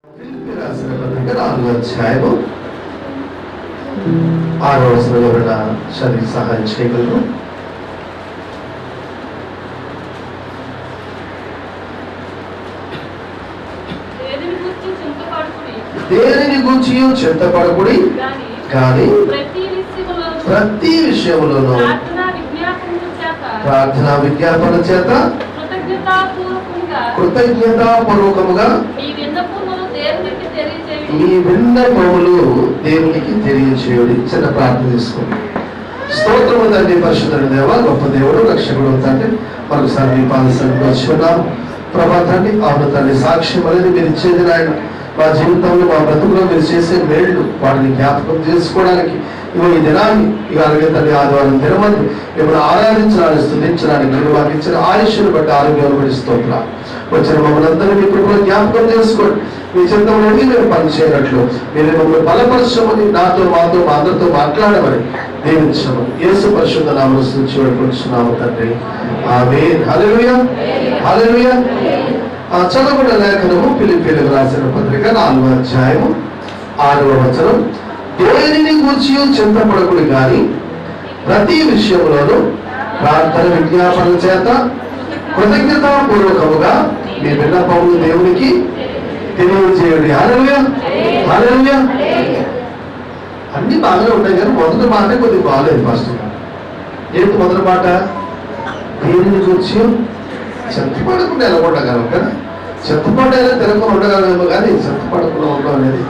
రాసిన పత్రిక 4వ అధ్యాయము 6వ వచనం ఎవరైనా చదివి సహాయం చేయగలరు? దేనిని గూర్చి చింతపడకుడి, కానీ ప్రతి విషయములోనూ ప్రార్థనా విజ్ఞాపన చేత కృతజ్ఞతాపూర్వకముగా మీ విన్నపములు దేవునికి తెలియచేయుడి. చిన్న ప్రార్థన చేసుకోండి. స్తోత్రము తండ్రి, పరిశుద్ధుని దేవ, గొప్ప దేవుడు, రక్షకుడు తండ్రి, మరొకసారి మీ పాదసన్నిధికి వచ్చి ఉన్నాం ప్రభా తండ్రి. అవును తండ్రి, సాక్ష్యం అనేది మీరు ఇచ్చేది నాయన. మా జీవితంలో, మా బ్రతుకులో మీరు చేసే మేళ్ళు వాటిని జ్ఞాపకం చేసుకోవడానికి ఈ దినాన్ని అలాగే తండ్రి ఆదివారం దినమంది మిమ్మల్ని ఆరాధించడానికి, స్తుతించడానికి మీరు మాకు ఇచ్చిన ఆయుష్ను బట్టి ఆరోగ్యాలు బట్టి స్తోత్రం. వచ్చిన మమ్మల్ని అందరినీ మీ కృపలో జ్ఞాపకం చేసుకోండి. మీ చిత్తంలో మేము పనిచేయనట్లు మీరు మమ్మల్ని బలపరచమని, నాతో మాతో మా అందరితో మాట్లాడమని దీవించమని యేసు పరిశుద్ధ నామములో స్తుతించి వేడుకుంటున్నాము తండ్రి. ఆమేన్. హల్లెలూయా, హల్లెలూయా. చదవబడిన లేఖనము ఫిలిప్పీయులకు రాసిన పత్రిక 4వ అధ్యాయము 6వ వచనం. దేనిని గూర్చి చింతపడకుడి, కానీ ప్రతి విషయంలోనూ ప్రార్థన విజ్ఞాపన చేత కృతజ్ఞతాపూర్వకముగా మీ విన్నపములు దేవునికి తెలియజేయండి. హల్లెలూయా, హల్లెలూయా. అన్ని బాగానే ఉంటాయి, కానీ మొదటి మాట కొద్దిగా బాగాలేదు. ఫస్ట్ ఏంటి మొదటి మాట? దేనిని గూర్చి చింతపడకుండా ఎలా ఉండగలం కదా? చింతపడేలా తిరగకుండా ఉండగలమేమో, కానీ చింతపడకుండా ఉండడం అనేది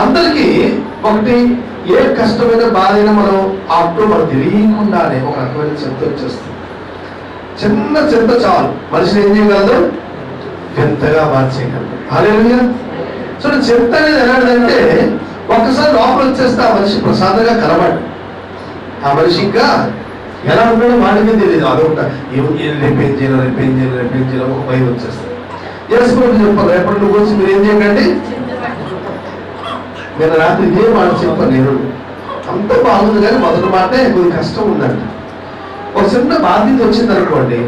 అందరికీ ఒకటి. ఏ కష్టమైన బాధ అయినా మనం ఆఫ్టర్ మనకు తెలియకుండానే ఒక రకమైన చింత వచ్చేస్తుంది. చిన్న చింత చాలు మనిషిని ఏం చేయగలదు? వింతగా మార్చేయగలదు. హల్లెలూయా. చూడండి, చింత అనేది ఎలాంటిదంటే ఒక్కసారి లోపల వచ్చేస్తే ఆ మనిషి ప్రశాంతంగా కనబడి, ఆ మనిషి ఇంకా ఎలా ఉంటాడో వాడికే తెలియదు. అదొకట రేపేం చేయాలి ఒక భయం వచ్చేస్తుంది. యేసుప్రభు చెప్పాలి, రేపటి నువ్వు వచ్చి మీరు ఏం చేయకండి. నేను రాత్రి ఇదే మాట చెప్పాను. నేను అంత బాగుంది, కానీ మొదటి మాటే కొద్ది కష్టం ఉందంట. ఒక చిన్న బాధ్యత వచ్చింది అనుకోండి,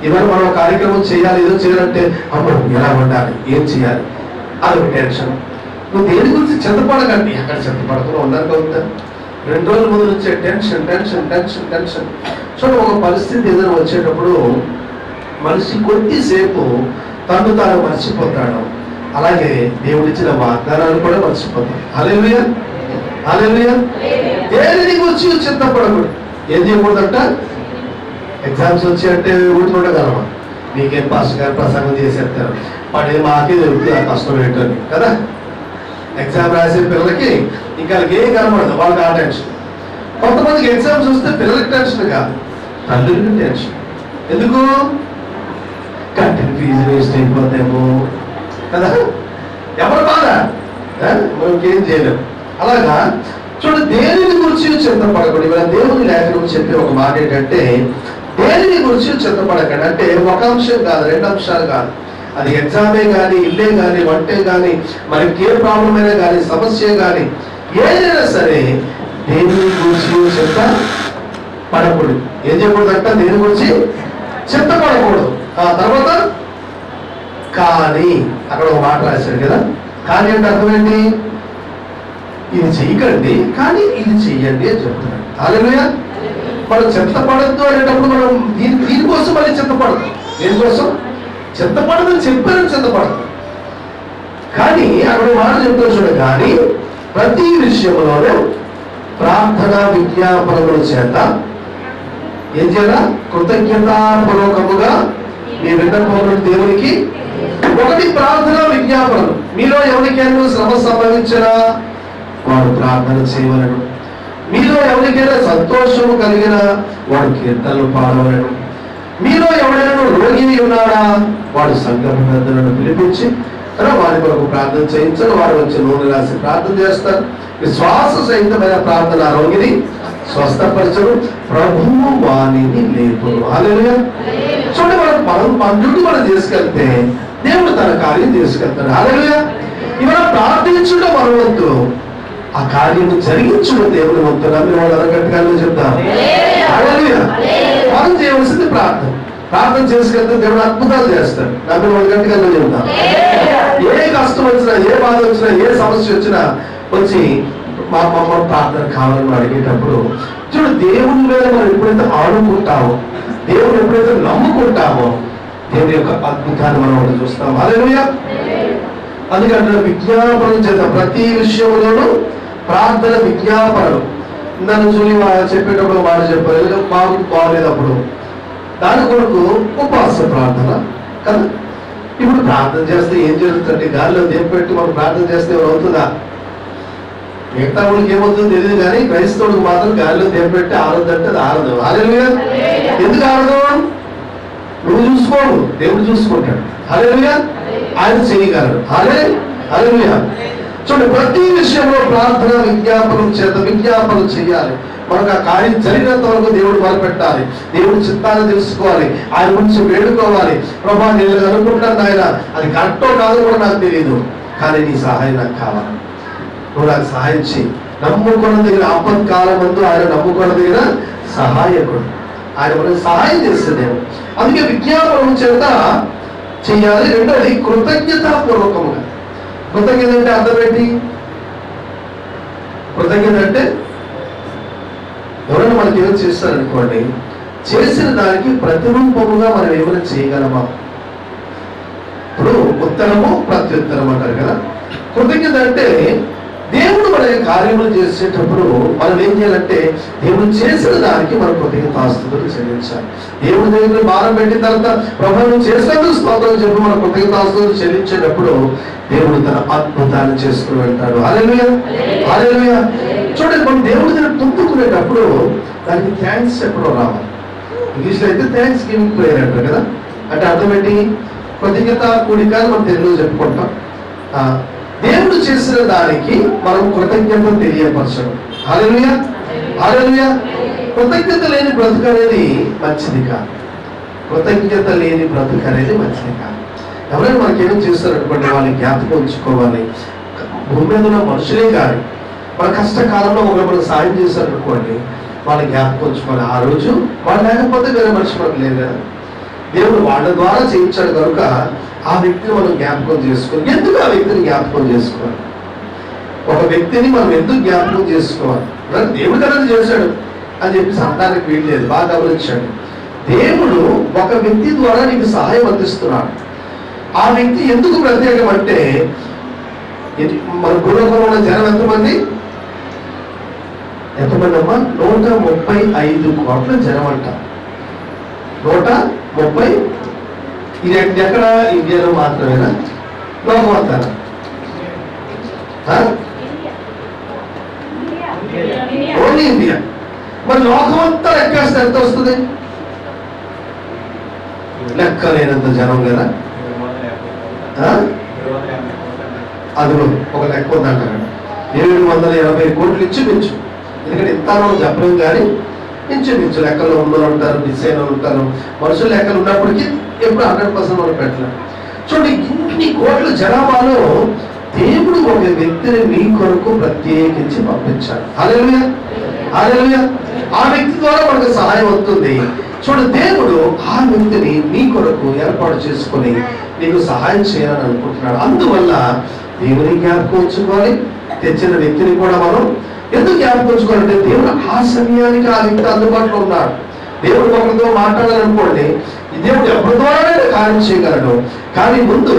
ఇవాళ మనం కార్యక్రమం చేయాలి, ఏదో చేయాలంటే అప్పుడు ఎలా ఉండాలి, ఏం చేయాలి, అదొక టెన్షన్. నువ్వు దేని గురించి చింతపడకండి, అక్కడ చింతపడకుండా ఉండడానికి అవుతాను. 2 రోజుల ముందు వచ్చే టెన్షన్ టెన్షన్ టెన్షన్ టెన్షన్. చూడండి, ఒక పరిస్థితి ఏదైనా వచ్చేటప్పుడు మనిషి కొద్దిసేపు తను తాను మర్చిపోతాడు. అలాగే దేవుడిచ్చిన వాగ్దానాలు కూడా మర్చిపోతాడు. హల్లెలూయా, హల్లెలూయా. దేనిని గురించి చింతపడకూడదు. ఏం చేయకూడదంట? ఎగ్జామ్స్ వచ్చి అంటే ఊరికి ఉండగలమా? మీకేం పాస్టర్ గారు ప్రసంగం చేసేస్తారు, పడే మాకే దొరుకుతుంది ఆ కష్టం ఏంటని కదా. ఎగ్జామ్ రాసే పిల్లలకి ఇంకా ఏం కనబడదు, వాళ్ళకి ఆ టెన్షన్. కొంతమందికి ఎగ్జామ్స్ వస్తే పిల్లలకి టెన్షన్ కాదు, తల్లికి టెన్షన్. ఎందుకు? కట్టిన ఫీజు వేస్ట్ అయిపోతాము కదా, ఎవరు బాధ, మనకేం చేయలేము. అలాగా చూడండి, దేనిని గురించి చింతపడకండి. ఇవాళ దేవుని లేఖనం చెప్పే ఒక మాట ఏంటంటే, దేనిని గురించి చింతపడకండి అంటే ఒక అంశం కాదు, 2 అంశాలు కాదు. అది ఎగ్జామే కానీ, ఇల్లే కానీ, వంటే కానీ, మనకి ఏ ప్రాబ్లం అయినా కానీ, సమస్య కానీ, ఏదైనా సరే దేని గురించి చింతపడకూడదు. ఏం చేయకూడదంట? దేని గురించి చింతపడకూడదు. ఆ తర్వాత కానీ, అక్కడ ఒక మాట రాశాడు కదా. కానీ అంటే అర్థం ఏంటి? ఇది చెయ్యకండి, కానీ ఇది చెయ్యండి అని చెప్తున్నాడు. హల్లెలూయా. మనం చింతపడద్దు అనేటప్పుడు మనం దీనికోసం మళ్ళీ చింతపడదు. దేనికోసం చింతపడదని చెప్పారని చింతపడదు. కానీ అక్కడ మాట చెప్తారు చూడండి, కానీ ప్రతి విషయంలోనూ ప్రార్థన విజ్ఞాపనముల చేత ఏం చేయాలా? కృతజ్ఞతాపూర్వకముగా మీ విన్నపములను దేవునికి. ఒకటి ప్రార్థన విజ్ఞాపనలు. మీలో ఎవరికైనా శ్రమ సంభవించినా వాడు ప్రార్థన చేయవలను. మీలో ఎవరికైనా సంతోషము కలిగిన వాడు కీర్తనలు పాడవలను. మీలో ఎవరైనా రోగి ఉన్నాడా వాడు సంఘం పెద్దలను పిలిపించి వారి కొరకు ప్రార్థన చేయించరు. వారు వచ్చి నూనె రాసి ప్రార్థన చేస్తారు. విశ్వాస సహితమైన ప్రార్థన రోగిని స్వస్థపరచరు, ప్రభువు వాణిని లేపును. హల్లెలూయా. చూడండి, మనం డ్యూటీ మనం చేసుకెళ్తే దేవుడు తన కార్యం చేసుకెళ్తాడు. హల్లెలూయా. ఇవాళ ప్రార్థించుట మన వంతు, ఆ కార్యం జరిగించుడు దేవుని వంతు. నమ్మిన వాళ్ళు అరగట్టుగా చెప్తారు. హల్లెలూయా. మనం చేయవలసింది ప్రార్థన. ప్రార్థన చేసుకెళ్తే దేవుడు అద్భుతాలు చేస్తాడు. నమ్మిన వాళ్ళు గట్టిగా చెప్తారు. ఏ కష్టం వచ్చినా, ఏ బాధ వచ్చినా, ఏ సమస్య వచ్చినా వచ్చి మా ప్రార్థన కావాలని అడిగేటప్పుడు చూడు, దేవుని మీద మనం ఎప్పుడైతే ఆడుకుంటామో, దేవుడు ఎప్పుడైతే నమ్ముకుంటామో, దేవుని యొక్క అద్భుతాన్ని మనం ఒకటి చూస్తాం. హల్లెలూయా. అందుకంటే విజ్ఞాపనం చేద్దాం ప్రతి విషయంలోనూ ప్రార్థన విజ్ఞాపనలు. నన్ను చూలి చెప్పేటప్పుడు వాడు చెప్పారు బాగలేదప్పుడు దాని కొరకు ఉపవాస ప్రార్థన కదా. ఇప్పుడు ప్రార్థన చేస్తే ఏం జరుగుతుందంటే గాలిలో దేని పెట్టి మనం ప్రార్థన చేస్తే ఎవరు అవుతుందా? మిగతా వాళ్ళకి ఏమవుతుందో తెలియదు, కానీ క్రైస్తవుడికి మాత్రం గాలిలో దేని పెట్టి ఆరదంటే అది ఆరదు. హల్లెలూయా. ఎందుకు ఆరదు? నువ్వు చూసుకోడు, దేవుడు చూసుకుంటాడు. హల్లెలూయా. ఆయన చేయగలడు. హల్లెలూయా. చూడండి, ప్రతి విషయంలో ప్రార్థన విజ్ఞాపనం చేత విజ్ఞాపనం చేయాలి. మనకు ఆ కార్యం జరిగినంత వరకు దేవుడు మొదలుపెట్టాలి, దేవుడి చిత్తాన్ని తెలుసుకోవాలి, ఆయన గురించి వేడుకోవాలి. ప్రభా నేను అనుకుంటాను ఆయన, అది కరెక్టో కాదో కూడా నాకు తెలియదు, కానీ నీ సహాయం నాకు కావాలి, నువ్వు నాకు సహాయం చేయి. నమ్ముకున్న దగ్గర ఆపత్కాలం ముందు ఆయన నమ్ముకున్న దగ్గర సహాయకుడు, ఆయన మనకు సహాయం చేస్తున్నాడు. అందుకే విజ్ఞాపనం చేత చేయాలి. రెండోది కృతజ్ఞతాపూర్వకంగా. కృతజ్ఞత అంటే అర్థం ఏంటి? కృతజ్ఞత అంటే ఎవరైనా మనకి ఏమైనా చేస్తారనుకోండి, చేసిన దానికి ప్రతిరూపముగా మనం ఏమైనా చేయగలమా? ఇప్పుడు ఉత్తరము ప్రత్యుత్తరం అంటారు కదా. కృతజ్ఞత అంటే దేవుడు మన కార్యములు చేసేటప్పుడు మనం ఏం చేయాలంటే దేవుడు చేసిన దానికి మనం కృతజ్ఞతాస్తుతులు చెల్లించాలి. దేవుడి దగ్గర భారం పెట్టిన తర్వాత ప్రభువు చేసినందుకు స్తోత్రం చెప్పి మనం కృతజ్ఞతాస్తుతులు చెల్లించేటప్పుడు దేవుడు తన అద్భుతాన్ని చేసుకుని వెళ్తాడు. హల్లెలూయా. హల్లెలూయా. చూడండి, మనం దేవుడి దగ్గర పొందుకునేటప్పుడు దానికి థ్యాంక్స్ చెప్పడం రావాలి. ఇంగ్లీష్లో అయితే థ్యాంక్స్ గివింగ్ ప్రేయర్ అంటారు కదా. అంటే అర్థం ఏంటి? కృతజ్ఞత కూడిక మనం తెలుగులో చెప్పుకుంటాం. దేవుడు చేసిన దానికి మనం కృతజ్ఞత తెలియపరచడం. హల్లెలూయా. హల్లెలూయా. కృతజ్ఞత లేని బ్రతుకు అనేది మంచిది కాదు. కృతజ్ఞత లేని బ్రతుకు అనేది మంచిది కాదు. ఎవరైనా మనకి ఏమేమి చేస్తారనుకోండి, వాళ్ళని జ్ఞాపకం ఉంచుకోవాలి. భూమి మీద ఉన్న మనుషులే కానీ మన కష్టకాలంలో ఒకరు మనకు సాయం చేశారనుకోండి, వాళ్ళని జ్ఞాపకం ఉంచుకోవాలి. ఆ రోజు వాళ్ళు లేకపోతే వేరే మనిషి మనకు లేదు కదా. దేవుడు వాళ్ళ ద్వారా చేయించాడు కనుక ఆ వ్యక్తిని మనం జ్ఞాపకం చేసుకోవాలి. ఎందుకు ఆ వ్యక్తిని జ్ఞాపకం చేసుకోవాలి? ఒక వ్యక్తిని మనం ఎందుకు జ్ఞాపకం చేసుకోవాలి? దేవుడు కదా చేశాడు అని చెప్పి సంతానికి వీలు లేదు. బాగా గమనించాడు. దేవుడు ఒక వ్యక్తి ద్వారా నీకు సహాయం అందిస్తున్నాడు. ఆ వ్యక్తి ఎందుకు ప్రత్యేకం అంటే, మన పూర్వకంలో ఉన్న జనం ఎంతమంది అమ్మా? 135 కోట్ల జనం అంట. 130. ఇది ఎక్కడ? ఇండియాలో మాత్రమేనా? లోకమంతా? Only India. మరి లోకమంతా లెక్కేస్తే ఎంత వస్తుంది? లెక్కలేనంత జనం కదా. అది ఒక లెక్క ఉందంటారు. 780 కోట్లు ఇంచుమించు. ఎందుకంటే ఇంతలో చెప్పలేము కానీ ఇంచుమించు లెక్కలో ఉన్న ఉంటారు, మిస్ అయిన ఉంటారు. మనుషులు లెక్కలు ఉన్నప్పటికీ ఎప్పుడు 100% మనం పెట్టలేం. చూడండి, ఇన్ని కోట్ల జనాభాలో దేవుడు ఒక వ్యక్తిని మీ కొరకు ప్రత్యేకించి పంపించాడు. హల్లెలూయా. హల్లెలూయా. ఆ వ్యక్తి ద్వారా మనకు సహాయం అవుతుంది. చూడు, దేవుడు ఆ వ్యక్తిని మీ కొరకు ఏర్పాటు చేసుకొని నీకు సహాయం చేయాలని అనుకుంటున్నాడు. అందువల్ల దేవుని జ్ఞాపకం ఉంచుకోవాలి. తెచ్చిన వ్యక్తిని కూడా మనం ఎందుకు జ్ఞాపకం ఉంచుకోవాలంటే దేవుడు ఆ సమయానికి ఆ వ్యక్తి అందుబాటులో ఉన్నాడు. దేవుడు ఒకరితో మాట్లాడాలనుకోండి, దేవుడు ఎవరి ద్వారానే కార్యం చేయగలడు. కానీ ముందు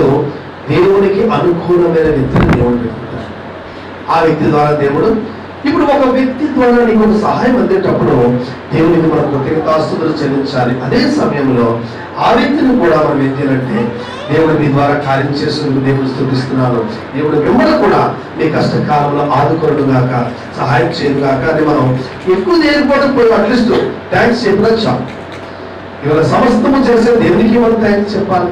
దేవునికి అనుకూలమైన వ్యక్తిని దేవుడు పెట్టుకుంటాడు. ఆ వ్యక్తి ద్వారా దేవుడు ఇప్పుడు ఒక వ్యక్తి ద్వారా నీకు ఒక సహాయం అందేటప్పుడు దేవునికి మనం కృతజ్ఞతాస్తుతులు చెల్లించాలి. అదే సమయంలో ఆ వ్యక్తిని కూడా మనం ఏం చేయాలంటే, దేవుడు మీ ద్వారా కార్యం చేసినందుకు దేవుడు స్తుతిస్తున్నాను, దేవుడు మిమ్మల్ని కూడా మీ కష్టకాలంలో ఆదుకోవడం గాక, సహాయం చేయడం గాక అని మనం ఎక్కువ చేయకపోవడం పోయి అట్లీస్ట్ థ్యాంక్స్ చెప్పినా చాలు. ఇవాళ సమస్తము చేసే దేవునికి మనం థ్యాంక్స్ చెప్పాలి.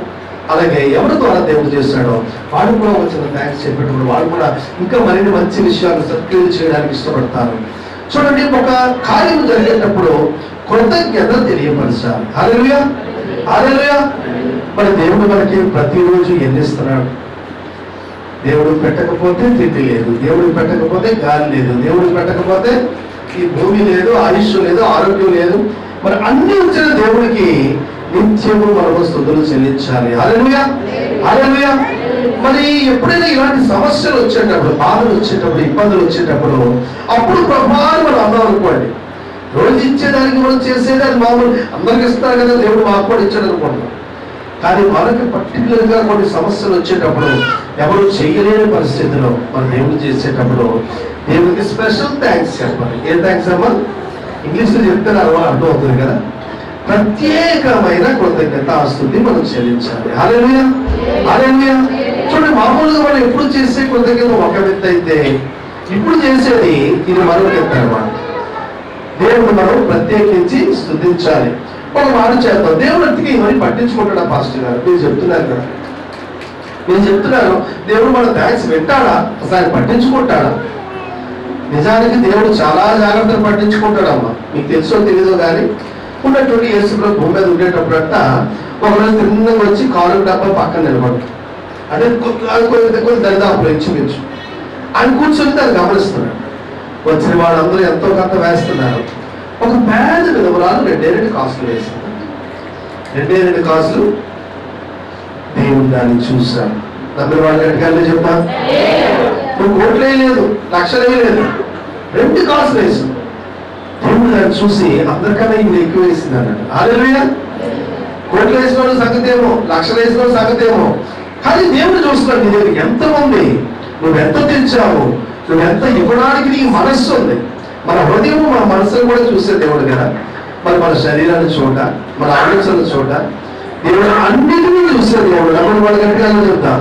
అలాగే ఎవరి ద్వారా దేవుడు చేశాడో వాడు కూడా వచ్చిన థ్యాంక్స్ చెప్పేటప్పుడు వాళ్ళు కూడా ఇంకా మరిన్ని మంచి విషయాలు సత్క్రియలు చేయడానికి ఇష్టపడతారు. చూడండి, ఒక కార్యం జరిగేటప్పుడు కృతజ్ఞత తెలియపరచాలి. హల్లెలూయా. హల్లెలూయా. మరి దేవుడు మనకి ప్రతిరోజు ఎన్నిస్తున్నాడు. దేవుడు పెట్టకపోతే తిండి లేదు, దేవుడు పెట్టకపోతే గాలి లేదు, దేవుడు పెట్టకపోతే ఈ భూమి లేదు, ఆయుష్ లేదు, ఆరోగ్యం లేదు. మరి అన్ని వచ్చిన దేవుడికి నిత్యము మనము స్తుతులు చెల్లించాలి. హల్లెలూయా. హల్లెలూయా. మరి ఎప్పుడైనా ఇలాంటి సమస్యలు వచ్చేటప్పుడు, బాధలు వచ్చేటప్పుడు, ఇబ్బందులు వచ్చేటప్పుడు, అప్పుడు ప్రభావం మనం అన్నాం అనుకోండి, రోజు ఇచ్చేదానికి మనం చేసేది అది మామూలు, అందరికి ఇస్తారు కదా, దేవుడు మాకు కూడా ఇచ్చాడు అనుకుంటాం. కానీ మనకి పర్టికులర్గా కొన్ని సమస్యలు వచ్చేటప్పుడు, ఎవరు చేయలేని పరిస్థితిలో మన దేవుడు చేసేటప్పుడు దేవుడికి స్పెషల్ థ్యాంక్స్ చెప్పాలి. ఏ థ్యాంక్స్ అమ్మా? ఇంగ్లీష్లో చెప్తే అర్థం అవుతుంది కదా. ప్రత్యేకమైన కృతజ్ఞతాస్తుతి మనం చెల్లించాలి. హల్లెలూయా, హల్లెలూయా. చూడండి, మామూలుగా మనం ఎప్పుడు చేసే కృతజ్ఞత ఒక విధంగా అయితే, ఇప్పుడు చేసేది ఇది మరొక విధంగా అన్నమాట. దేవుడు మనం ప్రత్యేకించి స్తుతించాలి. ఒక మాట చేద్దాం, దేవుడు అతికి ఇవన్నీ పట్టించుకుంటాడా పాస్టర్ గారు? మీరు చెప్తున్నారు కదా, నేను చెప్తున్నాను, దేవుడు మన థ్యాంక్స్ వింటాడా? అసలు ఆయన పట్టించుకుంటాడా? నిజానికి దేవుడు చాలా జాగ్రత్తలు పట్టించుకుంటాడమ్మా. మీకు తెలుసో తెలీదో కానీ, ఉన్నటువంటి యేసులో భూమి మీద ఉండేటప్పుడంతా ఒకరోజు తిన్నగా వచ్చి కారు డబ్బా పక్కన నిలబడు, అంటే కొంచెం దరిదాపులు ఇచ్చిమించు ఆయన కూర్చొని దాన్ని గమనిస్తున్నాడు. వచ్చిన వాళ్ళందరూ ఎంతో కొంత వేస్తున్నారు. ఒక పేద విధవరాలు 2 కాసులు వేసింది. 2 కాసులు. దేవుడు దాన్ని చూశాడు. నమ్మిన వాళ్ళు ఎక్కడికి చెప్తా, నువ్వు కోట్లు వేయలేదు, లక్షలు వేయలేదు, 2 కాసులు వేసు. దేవుడు దాన్ని చూసి అందరికన్నా ఇది ఎక్కువ వేసింది అన్నాడు. హల్లెలూయా. కోట్లు వేసిన వాళ్ళు సంగతేమో, లక్షలు వేసిన వాళ్ళు సంగతేమో, కానీ దేవుడు చూస్తున్నాడు నీ దగ్గర ఎంత ఉంది, నువ్వెంత తెచ్చావు, నువ్వెంత ఇవ్వడానికి నీకు మనస్సు ఉంది. మన హృదయం, మన మనసును కూడా చూసే దేవుడు కదా. మరి మన శరీరాన్ని చూడ, మన ఆలోచనలు చూడ, దేవుడు అన్నిటినీ చూసే దేవుడు. అప్పుడు వాళ్ళ గట్టిగా చెప్తా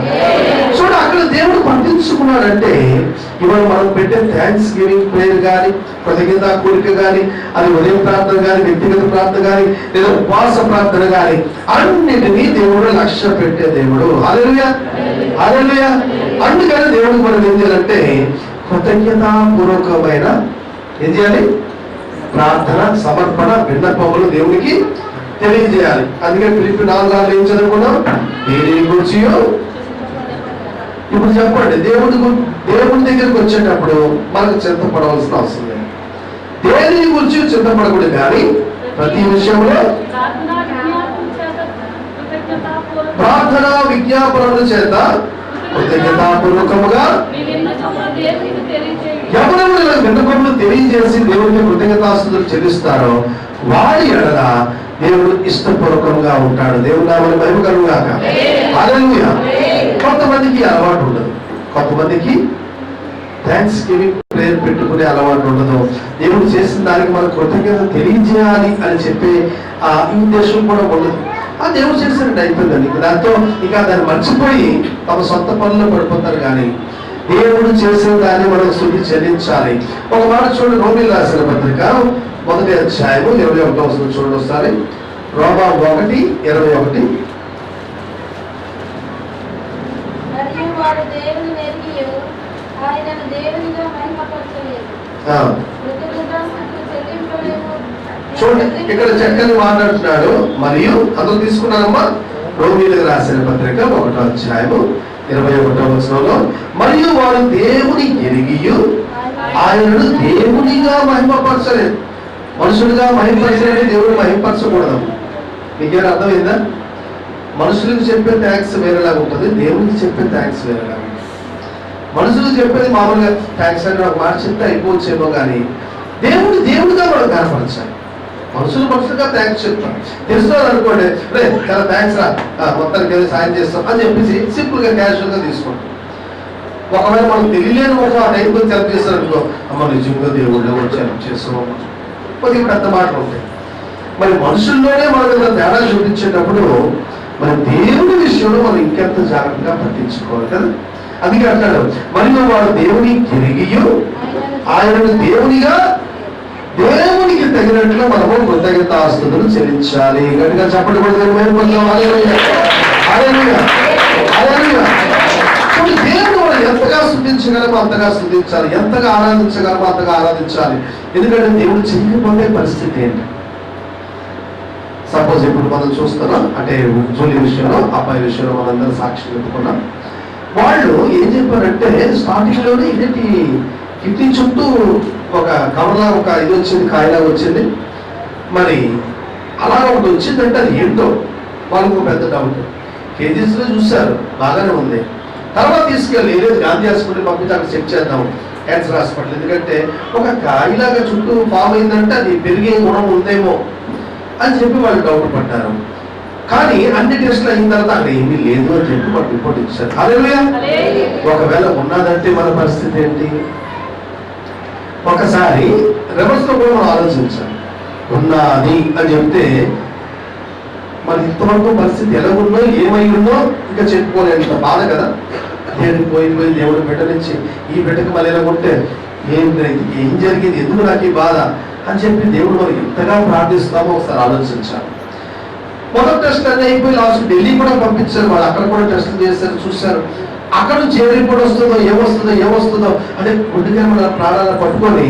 చూడ, అక్కడ దేవుడు పట్టించుకున్నాడంటే, ఇవాళ మనం పెట్టే థ్యాంక్స్ గివింగ్ ప్రేయర్ కానీ, కృతజ్ఞత కోరిక కానీ, అది ఉదయం ప్రార్థన కానీ, వ్యక్తిగత ప్రార్థన కానీ, లేదా ఉపవాస ప్రార్థన కానీ, అన్నిటినీ దేవుడు లక్ష్య పెట్టే దేవుడు. హల్లెలూయా, హల్లెలూయా. అందుకని దేవుడు మనం ఏం చేయాలంటే, కృతజ్ఞతాపూర్వకమైన ఏం చేయాలి? ప్రార్థన, సమర్పణ, విన్నపములు దేవునికి తెలియజేయాలి. అందుకే ఫిలిప్పీ 4:6 ఏం చదువుకున్నాం? దేనిని గురించియో. ఇప్పుడు చెప్పండి, దేవుడి దగ్గరికి వచ్చేటప్పుడు మనకు చింతపడవలసిన అవసరం లేదు. దేని గురించి చింతపడకూడదు, కానీ ప్రతి విషయంలో ప్రార్థన విజ్ఞాపనల చేత కృతజ్ఞతాపూర్వకముగా ఎవరెవరు విన్నపములు తెలియజేసి దేవుడికి కృతజ్ఞతాస్తుతులు చెల్లిస్తారో వారి ఎడల దేవుడు ఇష్టపూర్వకంగా ఉంటాడు. దేవుడు నామమున మహిమ కలుగుగాక. హల్లెలూయా. కొంతమందికి అలవాటు ఉండదు, కొంతమందికి థ్యాంక్స్ గివింగ్ ప్రేయర్ పెట్టుకునే అలవాటు ఉండదు. దేవుడు చేసిన దానికి మనం కృతజ్ఞత తెలియజేయాలి అని చెప్పే ఆ ఉద్దేశం కూడా ఉండదు. ఆ దేవుడు చేసినట్టు అయిపోయిందండి, దాంతో ఇక దాన్ని మర్చిపోయి తమ సొంత పనుల్లో పడిపోతారు. కానీ దేవుడు చేసిన దాన్ని మనం స్తుతి చెల్లించాలి. ఒక మాట చూడండి, రోమీయులకు రాసిన పత్రిక 1వ అధ్యాయము 21వ వచనం చూడండి ఒకసారి. రోమా 1:21. చూడండి, ఇక్కడ చక్కని మాట్లాడుతున్నాడు. మరియు అందరూ తీసుకున్నారమ్మా, రోమీయులకు రాసిన పత్రిక 1వ అధ్యాయము 21వ వచనంలో, మరియు వారు దేవుని ఎరిగి ఆయనను దేవునిగా మహిమపరచలేదు. మనుషులుగా మహిమపరచలేదు, దేవుడు మహిమపరచకూడదు. మీకేమైనా అర్థమైందా? మనుషులకు చెప్పే థ్యాంక్స్ వేరేలాగా ఉంటుంది, దేవునికి చెప్పే థ్యాంక్స్ వేరేలాగా ఉంటుంది. మనుషులకు చెప్పేది మామూలుగా థ్యాంక్స్ అని ఒక మాట చెప్తే అయిపోవచ్చేమో, కానీ దేవుడిగా మనం కనపరచాలి. మనుషులుగా థ్యాంక్స్ చెప్తాం, తెలుసుకోవాలి అనుకోండి, రే చాలా థ్యాంక్స్ రా, మొత్తానికి ఏదో సాయం చేస్తాం అని చెప్పేసి సింపుల్గా క్యాజువల్గా తీసుకుంటాం. ఒకవేళ మనం తెలియలేని ఒక టైం గురించి హెల్ప్ చేస్తారు అనుకో, అమ్మ నిజంగా దేవుళ్ళో వచ్చి హెల్ప్ చేస్తాం, కొద్దిగా పెద్ద మాటలు ఉంటాయి. మరి మనుషుల్లోనే మనం తేడా చూపించేటప్పుడు మరి దేవుని విషయంలో మనం ఇంకెంత జాగ్రత్తగా పట్టించుకోవాలి కదా. అందుకే అంటాడు, మరియు వాడు దేవుని తిరిగి ఆయనను దేవునికి తగినట్లు మనము కృతజ్ఞతాస్తుతులు చెల్లించాలి. గట్టిగా చెప్పండి కూడా. దేవుడు మనం ఎంతగా స్తుతించగలమో అంతగా స్తుతించాలి, ఎంతగా ఆరాధించగలమో అంతగా ఆరాధించాలి. ఎందుకంటే దేవుడు చేయకపోతే పరిస్థితి ఏంటి? సపోజ్ ఇప్పుడు మనం చూస్తున్నాం, అంటే జూలీ విషయంలో, అబ్బాయి విషయంలో మనందరం సాక్షి పెట్టుకున్నాం. వాళ్ళు ఏం చెప్పారంటే, స్టార్టింగ్ లోనే ఇదేంటి కిడ్నీ చుట్టూ ఒక కవర్లా ఒక ఇది వచ్చింది, కాయలాగా వచ్చింది. మరి అలా ఒకటి వచ్చిందంటే అది ఏంటో వాళ్ళకు పెద్ద డౌట్. కేజీస్లో చూశారు, బాగానే ఉంది. తర్వాత తీసుకెళ్ళి లేదు గాంధీ హాస్పిటల్ పంపించి అక్కడ చెక్ చేద్దాం, క్యాన్సర్ హాస్పిటల్. ఎందుకంటే ఒక కాయిలాగా చుట్టూ ఫామ్ అయిందంటే అది పెరిగే గుణం ఉందేమో అని చెప్పి వాళ్ళు డౌట్ పడ్డారు. కానీ అన్ని టెస్టులు అయిన తర్వాత అక్కడ ఏమీ లేదు అని చెప్పి వాళ్ళు రిపోర్ట్ ఇచ్చారు. హల్లెలూయా. ఒకవేళ ఉన్నదంటే మన పరిస్థితి ఏంటి? ఒకసారి రివర్స్ లో కూడా మనం ఆలోచించాం. ఉన్నది అని చెప్తే మరి ఇంతవరకు పరిస్థితి ఎలా ఉందో ఏమై ఉందో ఇంకా చెప్పుకోలేంత బాధ కదా. దేవుడు పోయిపోయి దేవుడు బిడ్డనిచ్చి ఈ బిడ్డకి మళ్ళీ ఎలా ఉంటే ఏం జరిగింది, ఎందుకు నాకు ఈ బాధ అని చెప్పి దేవుడు మనం ఎంతగా ప్రార్థిస్తామో ఒకసారి ఆలోచించాలి. మొదటి టెస్ట్ అన్నీ అయిపోయి లాస్ట్ ఢిల్లీ కూడా పంపించారు. వాళ్ళు అక్కడ కూడా టెస్టులు చేశారు, చూశారు. అక్కడ నుంచి ఏ రిపోర్ట్ వస్తుందో ఏమొస్తుందో అంటే గుండెగా మన ప్రాణాలను పట్టుకొని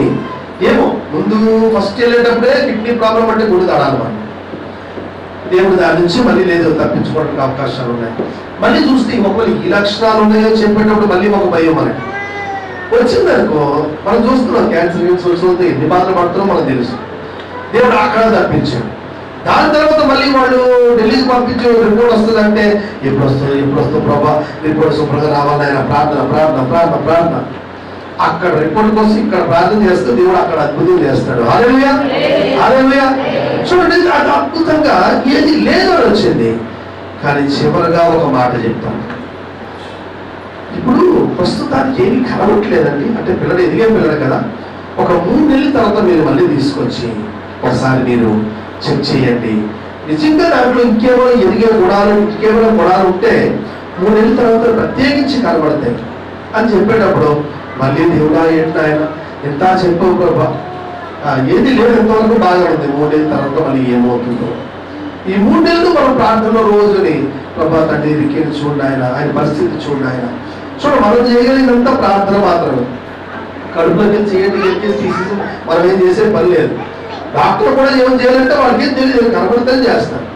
ఏమో ముందు ఫస్ట్ వెళ్ళేటప్పుడే కిడ్నీ ప్రాబ్లం అంటే గుండె దాడాలి మనం. దేవుడు దాని నుంచి మళ్ళీ లేదు తప్పించుకోవడానికి అవకాశాలు ఉన్నాయి. మళ్ళీ చూస్తే ఒకవేళ ఈ లక్షణాలు ఉన్నాయో చెప్పేటప్పుడు మళ్ళీ ఒక భయం మనకి వచ్చిందనుకో. మనం చూస్తున్నాం క్యాన్సర్ వస్తుంది, ఎన్ని బాధలు పడుతున్నాం మనకు తెలుసు. దేవుడు అక్కడ తప్పించాడు. దాని తర్వాత మళ్ళీ వాళ్ళు ఢిల్లీకి పంపించే రిపోర్ట్ వస్తుందంటే ఎప్పుడు వస్తుందో ప్రభా రిపోర్ట్ శుభ్రంగా రావాలని ఆయన ప్రార్థన. అక్కడ రిపోర్ట్ కోసం ఇక్కడ ప్రార్థన చేస్తూ దేవుడు అక్కడ అద్భుతం చేస్తాడు. హల్లెలూయా. చూడండి, అది అద్భుతంగా ఏది లేదు అని వచ్చింది. కానీ చివరిగా ఒక మాట చెప్తాను. ఇప్పుడు ప్రస్తుతానికి ఏమీ కలవట్లేదండి, అంటే పిల్లడు ఎదిగే పిల్లడు కదా. ఒక 3 నెలల తర్వాత మీరు మళ్ళీ తీసుకొచ్చి ఒకసారి మీరు చెక్ చేయండి. నిజంగా దాంట్లో ఇంకేమైనా ఎదిగే గుణాలు ఉంటే 3 నెలల తర్వాత ప్రత్యేకించి కనబడతాయి అని చెప్పేటప్పుడు మళ్ళీ దేవుడా ఏంటి ఆయన ఎంత చెప్పవు ప్రభా, ఏది లేదు ఎంతవరకు బాగా ఉంది. 3 నెలల తర్వాత మళ్ళీ ఏమవుతుందో. ఈ 3 నెలలు మనం ప్రార్థనలో రోజుని ప్రభా తండ్రి రికేని చూడండి, ఆయన పరిస్థితి చూడండి, ఆయన మనం చేయగలిగినంత ప్రార్థన మాత్రమే. కడుపులోకి చేయండి తీసేసి మనం ఏం చేసే పని లేదు. డాక్టర్ కూడా ఏం చేయాలంటే వాళ్ళకి ఏం తెలియదు, కనబడితే చేస్తారు.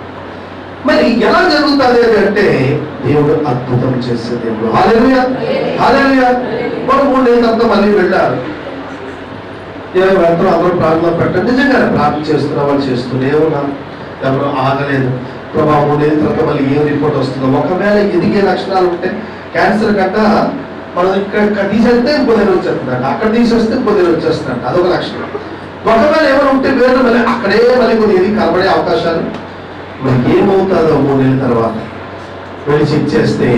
మరి ఎలా జరుగుతుంది అంటే దేవుడు అద్భుతం చేసే దేవుడు. హల్లెలూయా. మనం 3 నెలల తర్వాత మళ్ళీ వెళ్ళారు. వెళ్తాం అందరూ ప్రార్థన పెట్టండి. నిజంగానే ప్రార్థన చేస్తున్న వాళ్ళు చేస్తూనే ఉన్నారు, ఎవరు ఆగలేదు. ప్రభావం 3 నెలల తర్వాత మళ్ళీ ఏం రిపోర్ట్ వస్తుందో. ఒకవేళ ఎదిగే లక్షణాలు ఉంటే క్యాన్సర్ గట్ట మనం ఇక్కడ తీసేస్తే ఇంకో దగ్గర వచ్చేస్తుందంట, అక్కడ తీసేస్తే ఇంకో దగ్గర వచ్చేస్తుందంట, అదొక లక్షణం. ఒకవేళ ఏమైనా ఉంటే వేరే మళ్ళీ అక్కడే మళ్ళీ కొద్దిగా ఏది కనబడే అవకాశాలు. మరి ఏమవుతుందో 3 నెలల తర్వాత వెళ్ళి చెక్ చేస్తే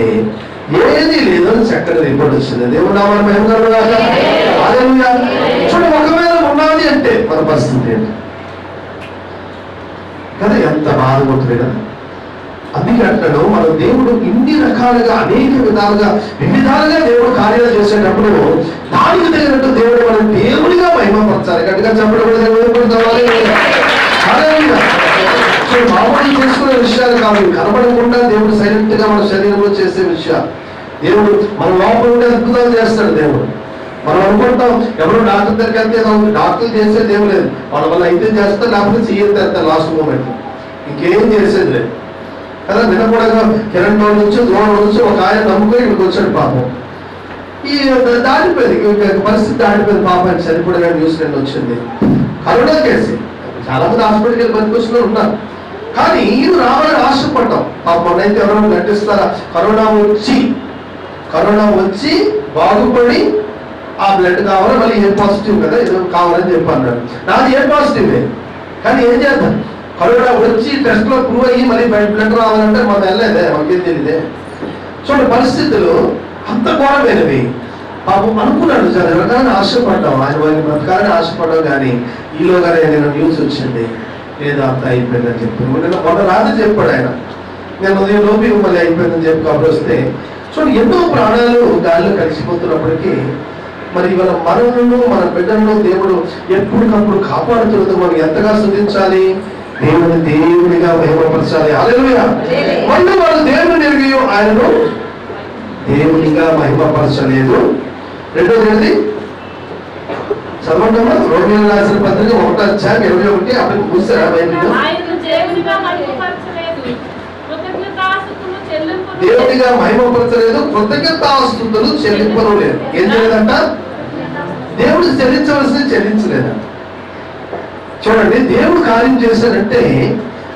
ఏది లేదని చక్కగా రిపోర్ట్ వచ్చింది. దేవుడు నామమున మహిమ కలుగుగాక. హల్లెలూయా. చూడండి, ఒకవేళ ఉన్నది అంటే మన పరిస్థితి ఏంటి కదా, ఎంత బాధపడుతుంది కదా. అందుకే అంటాడు మన దేవుడు ఇన్ని రకాలుగా అనేక విధాలుగా దేవుడు కార్యాలు చేసేటప్పుడు దానికి తగినట్టు దేవుడు మనం దేవుడిగా మహిమపరచాలి. గట్టిగా చెప్పడం మామూలు చేసుకునే విషయాలు కాదు, కనబడకుండా దేవుడు సైలెంట్ గా మన శరీరంలో చేసే విషయాలు. దేవుడు మన లోపల ఉండే అద్భుతాలు చేస్తాడు దేవుడు. మనం అనుకుంటాం ఎవరు డాక్టర్ దగ్గరికి వెళ్తే డాక్టర్లు చేసేది ఏం లేదు, వాళ్ళ వల్ల అయితే చేస్తారు, లేకపోతే చేయతే లాస్ట్ మూమెంట్ ఇంకేం చేసేది లేదు కదా. వినకూడగా కిరణ్ రోజు నుంచి దూరం నుంచి ఒక ఆయన నమ్ముకొని ఇక్కడికి వచ్చాడు. పాపం ఈ దాటిపోయింది, పరిస్థితి దాటిపోయింది. పాపం చనిపోయిన న్యూస్ నేను వచ్చింది. కరోనా కేసు చాలా మంది హాస్పిటల్కి వెళ్ళి పనికొచ్చిన ఉన్నారు. కానీ ఇది రావాలని ఆశపడ్డాం. పాపం అయితే ఎవరైనా నటిస్తారా, కరోనా వచ్చి బాగుపడి ఆ బ్లడ్ కావాలి, మళ్ళీ ఏ పాజిటివ్ కదా ఏదో కావాలని చెప్పి అన్నాడు. నాది ఏ పాజిటివే, కానీ ఏం చేద్దాం, కరోనా వచ్చి టెస్ట్ లో ప్రూవ్ అయ్యి మళ్ళీ బ్లడ్ రావాలంటే మనం వెళ్ళలేదే, మనకేం తెలియదే. చూడండి, పరిస్థితులు అంత ఘోరమైనవి. పాపం అనుకున్నాడు, జరగాలని ఆశపడ్డాం, ఆయన బ్రతకాలని ఆశపడ్డాం. కానీ ఈలోగానే నేను న్యూస్ వచ్చింది, ఏదో అంత అయిపోయిందని చెప్పి మొన్న రాత్రి చెప్పాడు ఆయన. నేను ఉదయం లోపి మళ్ళీ అయిపోయిందని చెప్పి కబురు వస్తే చూడండి, ఎన్నో ప్రాణాలు గాలిలో కలిసిపోతున్నప్పటికీ మరి ఇవాళ మనలను మన బిడ్డలను దేవుడు ఎప్పటికప్పుడు కాపాడుతున్నది మనం ఎంతగా స్తుతించాలి, దేవుడిగా మహిమపరచాలి. హల్లెలూయా. మళ్ళీ వాళ్ళు దేవుని ఎరిగి ఆయనను దేవునిగా మహిమపరచలేదు. రెండోది ఏంటి చదవటం, రోమియోలు రాసిన పత్రిక 1:21 అప్పుడు చూసారా బైబిల్. దేవుడిగా మహిమపరచలేదు, కృతజ్ఞతాస్తుతులు చెల్లింపను లేదు. ఏం చేయలేదంట, దేవుడు చెల్లించవలసింది చెల్లించలేదంట. చూడండి, దేవుడు కార్యం చేశాడంటే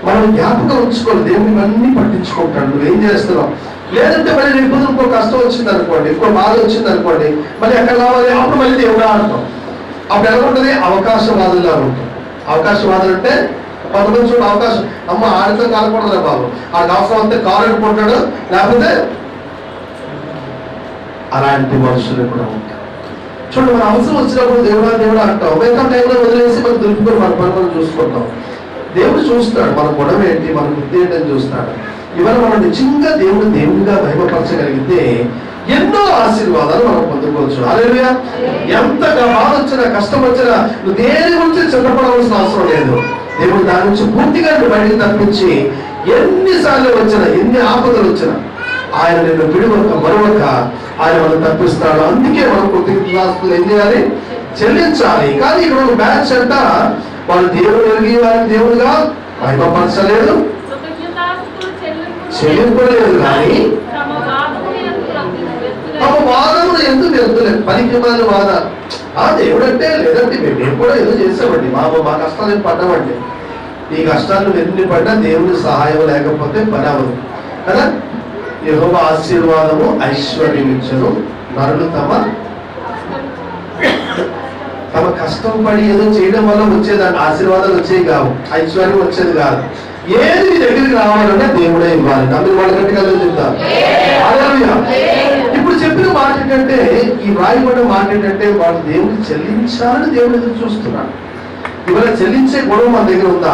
మనం జ్ఞాపకం ఉంచుకోవాలి. దేవుడిని అన్ని పట్టించుకుంటాడు. నువ్వేం చేస్తున్నావు, లేదంటే మళ్ళీ రేపు ఇంకో కష్టం వచ్చింది అనుకోండి, ఇంకో బాధ వచ్చింది అనుకోండి, మళ్ళీ ఎక్కడ రావాలి, అప్పుడు మళ్ళీ దేవుడు ఆడతాం. అప్పుడు ఎలా ఉంటుంది? అవకాశవాదులా ఉంటుంది. అవకాశవాదులు అంటే కొంతమంది చూడ అవకాశం, అమ్మ ఆడితో కాలకూడదురా బాబు, ఆడికి అవసరం అంతే కారు అనుకుంటాడు, లేకపోతే అలాంటి మనుషులు కూడా ఉంటారు. చూడండి, మన అవసరం వచ్చినప్పుడు దేవుడా అంటాం, మిగతా టైంలో వదిలేసి మనం దులుపుకొని మన పని మనం చూసుకుంటాం. దేవుడు చూస్తాడు మన గొడవ ఏంటి, మన బుద్ధి ఏంటని చూస్తాడు. ఇవాళ మనం నిజంగా దేవుడిగా మహిమపరచగలిగితే ఎన్నో ఆశీర్వాదాలు మనం పొందుకోవచ్చు. హల్లెలూయా. ఎంతగా బాధ వచ్చినా, కష్టం వచ్చినా నువ్వు దేని గురించి చింతపడవలసిన అవసరం లేదు. దేవుడు దాని నుంచి పూర్తిగా బయటికి తప్పించి ఎన్నిసార్లు వచ్చినా, ఎన్ని ఆపదలు వచ్చినా ఆయన నిన్ను విడువక మరొక ఆయన మనం తప్పిస్తాడు. అందుకే మనం కృతజ్ఞతాస్తుతులు ఏం చేయాలి? చెల్లించాలి. కానీ ఇక్కడ ఒక బ్యాచ్ అంట, వాళ్ళు దేవుడు ఎరిగి వారిని దేవుడుగా మహిమపరచలేదు, చెల్లింపలేదు, కానీ తమ వాదములు ఎందుకు వెళ్తలేదు, పనికిమాలిన వాద. దేవుడు అంటే లేదండి, మేము కూడా ఏదో చేసామండి, మా కష్టాలు ఏం పడ్డామండి. ఈ కష్టాలు ఎన్ని పడ్డా దేవుడి సహాయం లేకపోతే పని అవ్వదు కదా. యెహోవా ఆశీర్వాదము ఐశ్వర్యమిచ్చును, నరులు తమ కష్టం పడి ఏదో చేయడం వల్ల వచ్చేది ఆశీర్వాదాలు వచ్చేవి కావు, ఐశ్వర్యం వచ్చేది కాదు. ఏది నీ దగ్గరికి రావాలంటే దేవుడే ఇవ్వాలి. నమ్మిన వాళ్ళ కంటే కదా చెప్తారు. ఇప్పుడు చెప్పిన మాట ఏంటంటే, ఈ వ్రాయబడిన మాట ఏంటంటే, వాళ్ళు దేవుడికి చెల్లించాలని దేవుడు ఎదురు చూస్తున్నాడు. ఇవాళ చెల్లించే గొడవ మన దగ్గర ఉందా?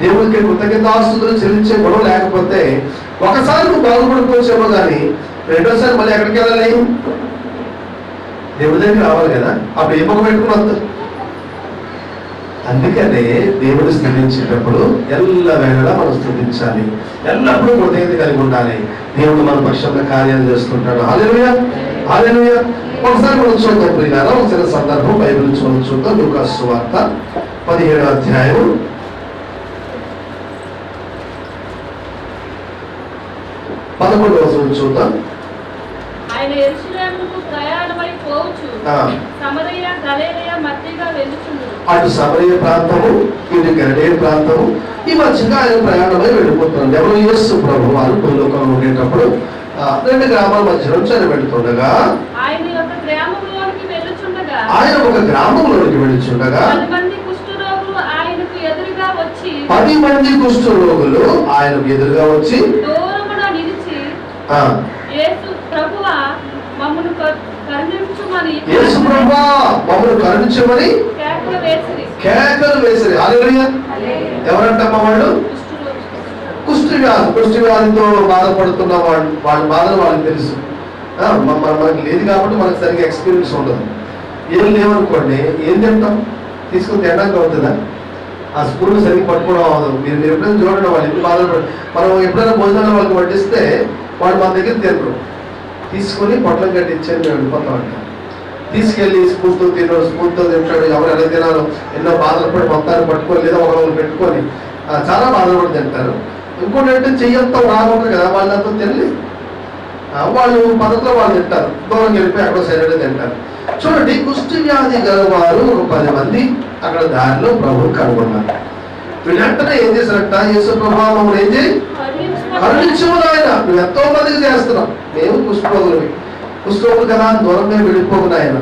దేవుడికి కృతజ్ఞతాస్తుతులు చెల్లించే గొడవ లేకపోతే ఒకసారి నువ్వు బాగుపడుకోవచ్చేమో, కానీ రెండోసారి మళ్ళీ ఎక్కడికి వెళ్ళాలి? దేవుడి దగ్గర రావాలి కదా. అప్పుడు ఏ ముఖం పెట్టుకుని వద్దు. అందుకనే దేవుడు స్తుతించేటప్పుడు ఎల్లవేళలా మనం స్తుతించాలి, ఎల్లప్పుడూ కృతజ్ఞత కలిగి ఉండాలి. దేవుడు మన పక్షంగా కార్యాలు చేస్తుంటాడు. హల్లెలూయా, హల్లెలూయా. ఒకసారి మనం చూద్దాం ప్రియులారా, ఒక చిన్న సందర్భం బైబిల్ చూద్దాం. లూకా సువార్త 17వ అధ్యాయం 11వ వచనం చూద్దాం. ఆయన యెరూషలేముకు ప్రయాణమై పోవచ్చు, సమరయ గలిలయ మధ్యగా వెళ్ళుచుండును. అటు సమరయ ప్రాంతము, ఇటు గలిలయ ప్రాంతము, ఈ మధ్యగా ఆయన ప్రయాణమై వెళ్ళిపోతున్నాడు. ఎవరు? యేసు ప్రభు వారు భూలోకంలో ఉండేటప్పుడు రెండు గ్రామాల మధ్య నుంచి ఆయన వెళుతుండగా, ఆయన ఒక గ్రామంలోనికి వెళ్ళుచుండగా 10 మంది కుష్ఠరోగులు ఆయనకు ఎదురుగా వచ్చి దూరమున నిలిచి, యేసు ప్రభువా మమ్మను కరుణించమని కేకలు వేసిరి. హల్లెలూయా. ఎవరంటమ్మా వాళ్ళు? కుష్ఠవ్యాధితో బాధపడుతున్న వాళ్ళ బాధలు వాళ్ళకి తెలుసు. మనకి లేదు కాబట్టి మనకి సరిగ్గా ఎక్స్పీరియన్స్ ఉండదు. ఏం లేవనుకోండి, ఏం తింటాం? తీసుకుని తినడానికి అవుతుందా? ఆ స్కూల్ సరిగ్గా పట్టుకోవడం అవ్వదు. మీరు ఎప్పుడైనా చూడండి, వాళ్ళు ఎన్ని బాధలు మనం ఎప్పుడైనా భోజనాలు వాళ్ళకి వడ్డిస్తే వాళ్ళు మన దగ్గర తినరు. తీసుకొని పొట్లం కట్టించేది మేము వెళ్ళిపోతాం అంటాం. తీసుకెళ్ళి స్పూన్తో తింటాడు. ఎవరు ఎలా తినాలో ఎన్నో బాధలు పడి మొత్తాన్ని పట్టుకొని లేదా ఒకళ్ళు పెట్టుకొని చాలా బాధలు పడి తింటారు. ఇంకోటి అంటే చెయ్యంతా రాకుండా కదా, వాళ్ళంతా తినలేదు. వాళ్ళు పద్ధతిలో వాళ్ళు తింటారు, దూరం వెళ్ళిపోయి అక్కడ సైడ్ తింటారు. చూడండి, కుష్టి వ్యాధి గల వారు ఒక 10 మంది అక్కడ దారిలో ప్రభువు కనుగొన్నారు. వీళ్ళంటనే ఏం చేశారంట, యేసు ప్రభావం ఏం చేయి కరుణించము నాయన, నువ్వు ఎంతో మందికి చేస్తున్నావు, మేము కుష్ఠరోగులు కదా దూరంగా వెళ్ళిపోకు నాయన.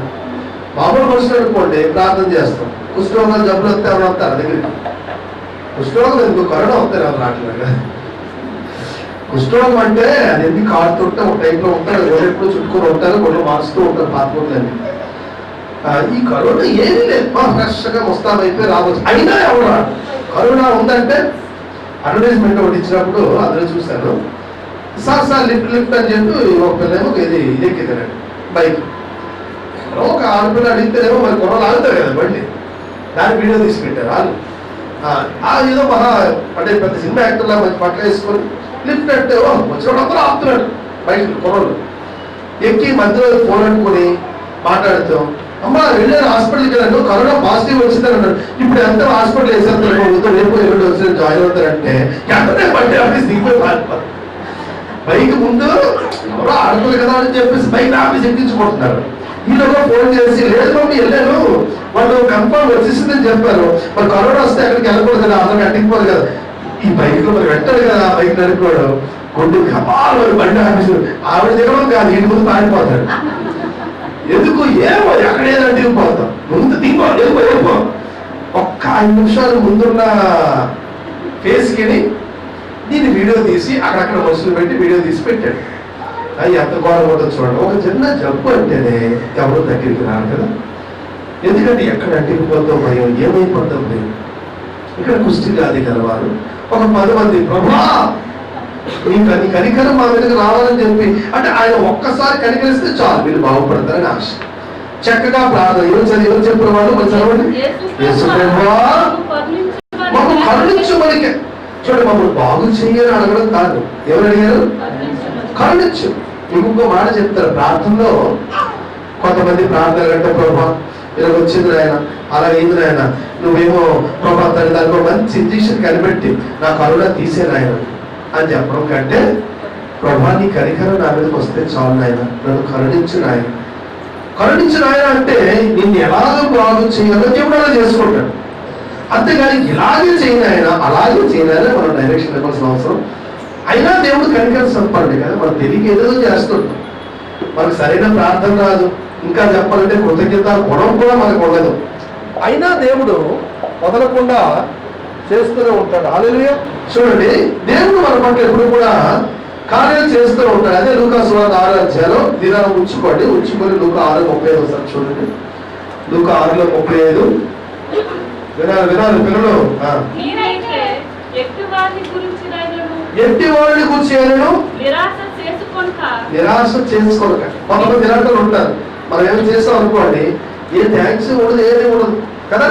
మామూలు మనుషులు అనుకోండి ప్రార్థన చేస్తాం, కుష్ఠరోగాలు జబ్బులు వస్తే ఎవరు వస్తారు దగ్గరికి? కుష్ఠరోగం ఎందుకు, కరోనా వస్తారు ఎవరు రావట్లేదు కదా. కుష్ఠరోగం అంటే అది ఎందుకు కాడుతుంటే ఒక టైంలో ఉంటారు, ఎప్పుడు చుట్టుకొని ఉంటారు, కొన్ని మార్చుతూ ఉంటారు పాత్రలన్నీ. ఈ కరోనా ఏమీ లేదు, ఫ్రెష్గా ముస్తాబైపోయి రావచ్చు. అయినా ఎవరు కరోనా ఉందంటే అడ్వర్టైజ్మెంట్ ఒకటి ఇచ్చినప్పుడు అందులో చూశాను, సార్ లిఫ్ట్ అని చెప్పి ఒక పిల్లేమో ఇది ఎక్కిందండి బైక్. ఒక ఆడపిల్ల అడిగితేనేమో మరి కొనలు ఆగుతారు కదా బండి, దాని వీడియో తీసి పెట్టారు వాళ్ళు. ఏదో మహా అంటే పెద్ద సినిమా యాక్టర్లా మంచి పట్ల వేసుకొని లిఫ్ట్ అంటే వచ్చినప్పుడు అందరూ ఆపుతున్నాడు బైక్ కొనలు ఎక్కి మధ్యలో ఫోన్ అనుకుని మాట్లాడుతాం. అమ్మ వెళ్ళారు హాస్పిటల్కి వెళ్ళాను, కరోనా పాజిటివ్ వచ్చిందని అన్నాడు. ఇప్పుడు ఎంత హాస్పిటల్ వేసారు, రేపు ఎల్లుండి వచ్చి జాయిన్ అవుతారంటే ఎంతనే బండి ఆఫీస్ దిగిపోయి మారిపోతారు. బైక్ ముందు ఎవరో ఆడుతుంది కదా అని చెప్పేసి బైక్ ఆఫీస్ ఎక్కించుకుంటున్నారు. ఈలోగా ఫోన్ చేసి లేదు మమ్మీ వెళ్ళాను, వాళ్ళు కన్ఫర్మ్ వచ్చేసిందని చెప్పారు, మరి కరోనా వస్తే అక్కడికి వెళ్ళకూడదు కదా, అందరికి అంటికిపోదు కదా. ఈ బైక్ మరి పెట్టాడు కదా బైక్ నడిపాడు. గుండె కపాలు బండి ఆఫీసు ఆవిడ దిగడం కాదు, ఇంటి ముందు పారిపోతాడు. ఎందుకు ఏమో ఎక్కడేదో దిగిపోతాం, ముందు దిగో వెళ్ళిపో. ఒక్క 5 నిమిషాలు ముందున్న ఫేస్కి దీన్ని వీడియో తీసి అక్కడక్కడ మనుషులు పెట్టి వీడియో తీసి పెట్టాడు. అది ఎంత ఘోరం ఉంటుంది చూడండి. ఒక చిన్న జబ్బు అంటేనే ఎవరు దగ్గరికి రారు కదా, ఎందుకంటే ఎక్కడ అంటిపోతాం భయం, ఏమైపోతాం భయం. ఇక్కడ కుష్టి వ్యాధి గలవారు ఒక 10 మంది, ప్రభా నీ కనికరం మా మీదకి రావాలని చెప్పి, అంటే ఆయన ఒక్కసారి కనికరిస్తే చాలు వీళ్ళు బాగుపడతారని ఆశ. చక్కగా ప్రార్థన ఎవరు చెప్పిన వాళ్ళు మన చదవండి. మాకు కరుణించు, మనకి చూడండి, మమ్మల్ని బాగు చెయ్యని అడగడం కాదు, ఎవరు అడిగారు? కరుణించు. ఇంకొక మాట చెప్తారు ప్రార్థనలో. కొంతమంది ప్రార్థన కంటే ప్రభా ఇలా వచ్చింది ఆయన, అలా అయింది ఆయన, నువ్వేమో ప్రభా దానికి మంచి ఇంజక్షన్ కనిపెట్టి నా కరుణ తీసే నాయన అని చెప్పడం కంటే, ప్రభా నీ కనికరం నా మీదకి వస్తే చాలు నాయన, నన్ను కరుణించు నాయన. కరుణించు నాయన అంటే నిన్ను ఎలాగో బాగు చేయాలో దేవుడు అలా చేసుకుంటాడు. అంతేగాని ఇలాగే చేయను ఆయన, అలాగే చేయనాయన మనం డైరెక్షన్ ఇవ్వాల్సిన అవసరం. అయినా దేవుడు కనికరం సంపండి కదా, మనం తెలియక ఏదో చేస్తుంటాం, మనకు సరైన ప్రార్థన రాదు, ఇంకా చెప్పాలంటే కృతజ్ఞత గుణం కూడా మనకు ఉండదు. అయినా దేవుడు వదలకుండా చేస్తూనే ఉంటాడు. హల్లెలూయా. చూడండి, దేవుడు మన పట్ల ఎప్పుడు కూడా కార్యాలు చేస్తూ ఉంటాడు. అదే లూకా సువార్త 6వ అధ్యాయంలో దినాలు ఉంచుకొని లూకా 6:35 ఒకసారి చూడండి. లూకా 6:35 వినాలి పిల్లలు. ఎట్టివాడిని గురించి నిరాశ చేసుకోక. కొంతమంది నిరాశలు ఉంటారు, మనం ఏమి చేస్తాం అనుకోండి, ఏ థ్యాంక్స్ ఉండదు, ఏది ఉండదు కదా,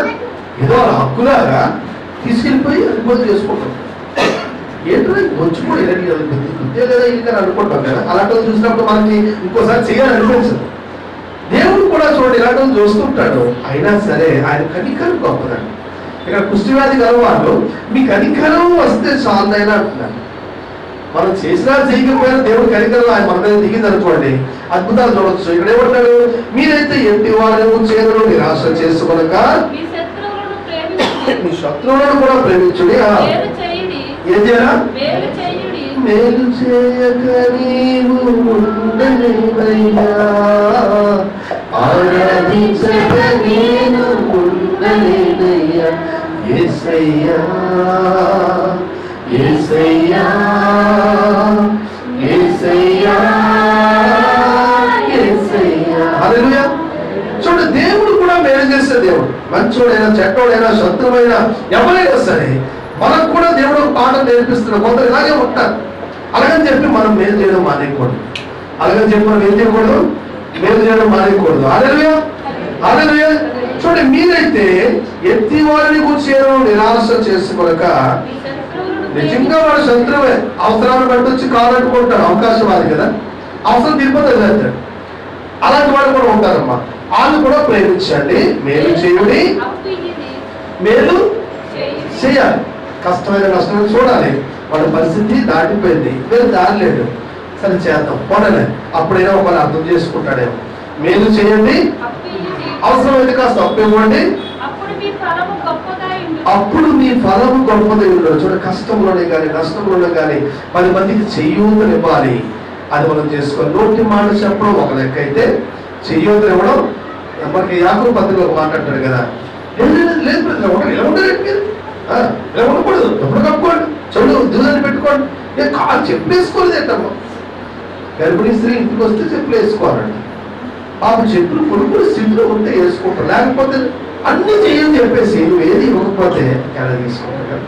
ఏదో హక్కులాగా తీసుకెళ్ళిపోయి అనుభూతి చేసుకుంటాం. ఏంటో వచ్చి గుద్దే కదా ఇంకా అనుకుంటాం కదా. అలాంటి చూసినప్పుడు మనకి ఇంకోసారి చేయాలనిపించదు. దేవుడు కూడా చూడండి ఇలాంటి చూస్తుంటాడు. అయినా సరే ఆయన కనికరం గొప్పదండి. ఇక్కడ కుష్టివ్యాధి గలవాళ్ళు మీ కనికరం వస్తే చాలైనా అంటున్నారు. మనం చేసినా చేయకపోయినా దేవుడు కనికరం ఆయన మన మీద దిగింది అనుకోండి, అద్భుతాలు చూడొచ్చు. ఇక్కడ ఏమంటాడు, మీరైతే ఎట్టి వారు చేతులు నిరాశ చేసుకొనక మీ శత్రువులను కూడా ప్రేమించుడి. ఏం చేయాలా? మేలు చేయక నీవు ఉండలేవయ్యా, ఆరాధించక నేను ఉండలేనయ్యా, యేసయ్యా యేసయ్యా యేసయ్యా యేసయ్యా. హల్లెలూయా. చూడండి, దేవుడు కూడా మేలు చేసే దేవుడు. మంచోడైనా చెడ్డోడైనా శత్రువైనా ఎవరైనా సరే మనకు కూడా దేవుడు ఒక పాఠం నేర్పిస్తున్నాడు. కొందరు ఇలాగే ఉంటారు. అలాగని చెప్పి మనం మేలు చేయడం మానేయకూడదు. అలాగని చెప్పి మనం ఏం చేయకూడదు, మేలు చేయడం మానేయకూడదు. హల్లెలూయా హల్లెలూయా. చూడండి, మీరైతే ఎత్తి వారిని కూర్చో నిరాశ చేసుకోక, నిజంగా వాడు శత్రువే, అవసరాన్ని బట్టి వచ్చి కావాలనుకుంటాడు, అవకాశం అది కదా, అవసరం తీరిపోతుంది అంటాడు. అలాంటి వాళ్ళు కూడా ఉంటారమ్మా. వాళ్ళు కూడా ప్రేమించండి, మేలు చేయుడి, మేలు చేయాలి. కష్టమైన నష్టం చూడాలి. వాళ్ళ పరిస్థితి దాటిపోయింది, వేరే దారి లేదు, సరే చేద్దాం పోనలే, అప్పుడైనా ఒకళ్ళు అర్థం చేసుకుంటాడేమో. మేలు చేయండి, అవసరమైతే కాస్త అప్పు ఇవ్వండి, అప్పుడు మీ ఫలము గొప్పదై ఉండదు. చూడ, కష్టంలోనే కానీ నష్టంలోనే కానీ 10 మందికి చెయ్యూతనివ్వాలి. అది మనం చేసుకోవాలి. నోటి మాట చెప్పడం ఒక లెక్క అయితే, చెయ్యూతలు ఇవ్వడం. మనకి యాకోబు పత్రికలో ఒక మాట అంటాడు కదా, లేదు ఇలా ఉండలేదు మీరు, ఇలా ఉండకూడదు, ఎప్పుడు కప్పుకోండి, చెవులు దిగుదని పెట్టుకోండి. నేను కాదు చెప్పేసుకోలేదు ఏంటమ్మా. గర్భిణీ స్త్రీ ఇంటికి వస్తే చెప్పులు వేసుకోవాలండి. పాప చెప్పులు కొనుక్కుని స్థితిలో ఉంటే వేసుకుంటారు, లేకపోతే అన్ని చేయని చెప్పేసి నువ్వు ఏది ఇవ్వకపోతే ఎలా తీసుకుంటారు కదా.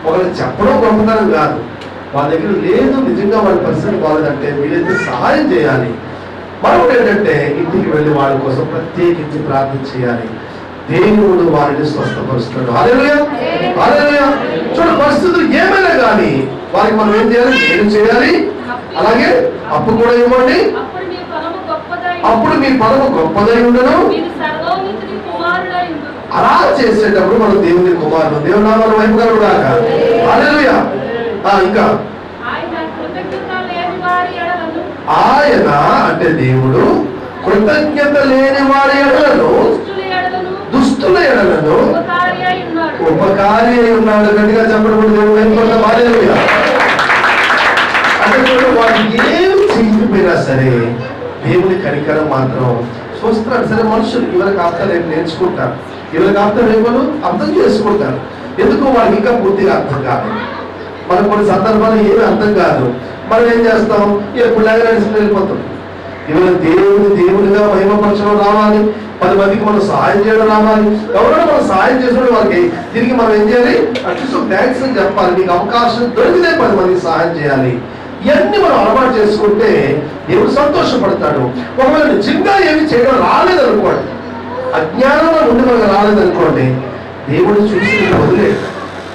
ఒకరికి చెప్పడం గొప్పతనం కాదు, వాళ్ళ దగ్గర లేదు, నిజంగా వాళ్ళ పరిస్థితి బాగాలేదంటే వీళ్ళైతే సహాయం చేయాలి. మరొకటి ఏంటంటే, ఇంటికి వెళ్ళి వాళ్ళ కోసం ప్రత్యేకించి ప్రార్థన చేయాలి. దేవుడు వారిని స్వస్థపరుస్తాడు. హల్లెలూయా హల్లెలూయా. చూడు, పరిస్థితులు ఏమైనా కానీ వారికి మనం ఏం చేయాలి, ఏం చేయాలి, అలాగే అప్పు కూడా ఇవ్వండి, అప్పుడు మీ ఫలము గొప్పదై ఉండను. అలా చేసేటప్పుడు మనం దేవుని కుమారుడు, దేవుని నామమున వైపు కలుగుగాక. హల్లెలూయా. ఇంకా ఆయన అంటే దేవుడు కృతజ్ఞత లేని వారి ఎడలను, దుష్టుల ఎడలను ఉపకారి అయి ఉన్నాడు. గట్టిగా చెప్పడం దేవుడు వైపు. హల్లెలూయా అంటే వాడికి ఏమి చేయకపోయినా సరే దేవుని కనికరం మాత్రం చూస్తున్నాడు. సరే మనుషులు ఇవరికి ఆప్తా రేపు నేర్చుకుంటారు, ఇవరికి ఆప్తా రేపు అర్థం చేసుకుంటారు. ఎందుకు వాళ్ళకి ఇంకా పూర్తిగా అర్థం కాదు. మనకు కొన్ని సందర్భాలు ఏమీ అర్థం కాదు. మనం ఏం చేస్తాం, ఎప్పుడు నడిచి వెళ్ళిపోతాం. ఇవాళ దేవుడిగా మహిమపరచడం రావాలి, 10 మందికి మనం సహాయం చేయడం రావాలి. ఎవరైనా మనం సహాయం చేసిన వాళ్ళకి దీనికి మనం ఏం చేయాలి, అట్లీస్ట్ థ్యాంక్స్ అని చెప్పాలి. నీకు అవకాశం దొరికితే 10 మందికి సహాయం చేయాలి. ఇవన్నీ మనం అలవాటు చేసుకుంటే దేవుడు సంతోషపడతాడు. ఒకవేళ నిజంగా ఏమి చేయడం రాలేదనుకోండి, అజ్ఞానంలో ఉండి మనకు రాలేదనుకోండి, దేవుడు చూసి వదిలేడు.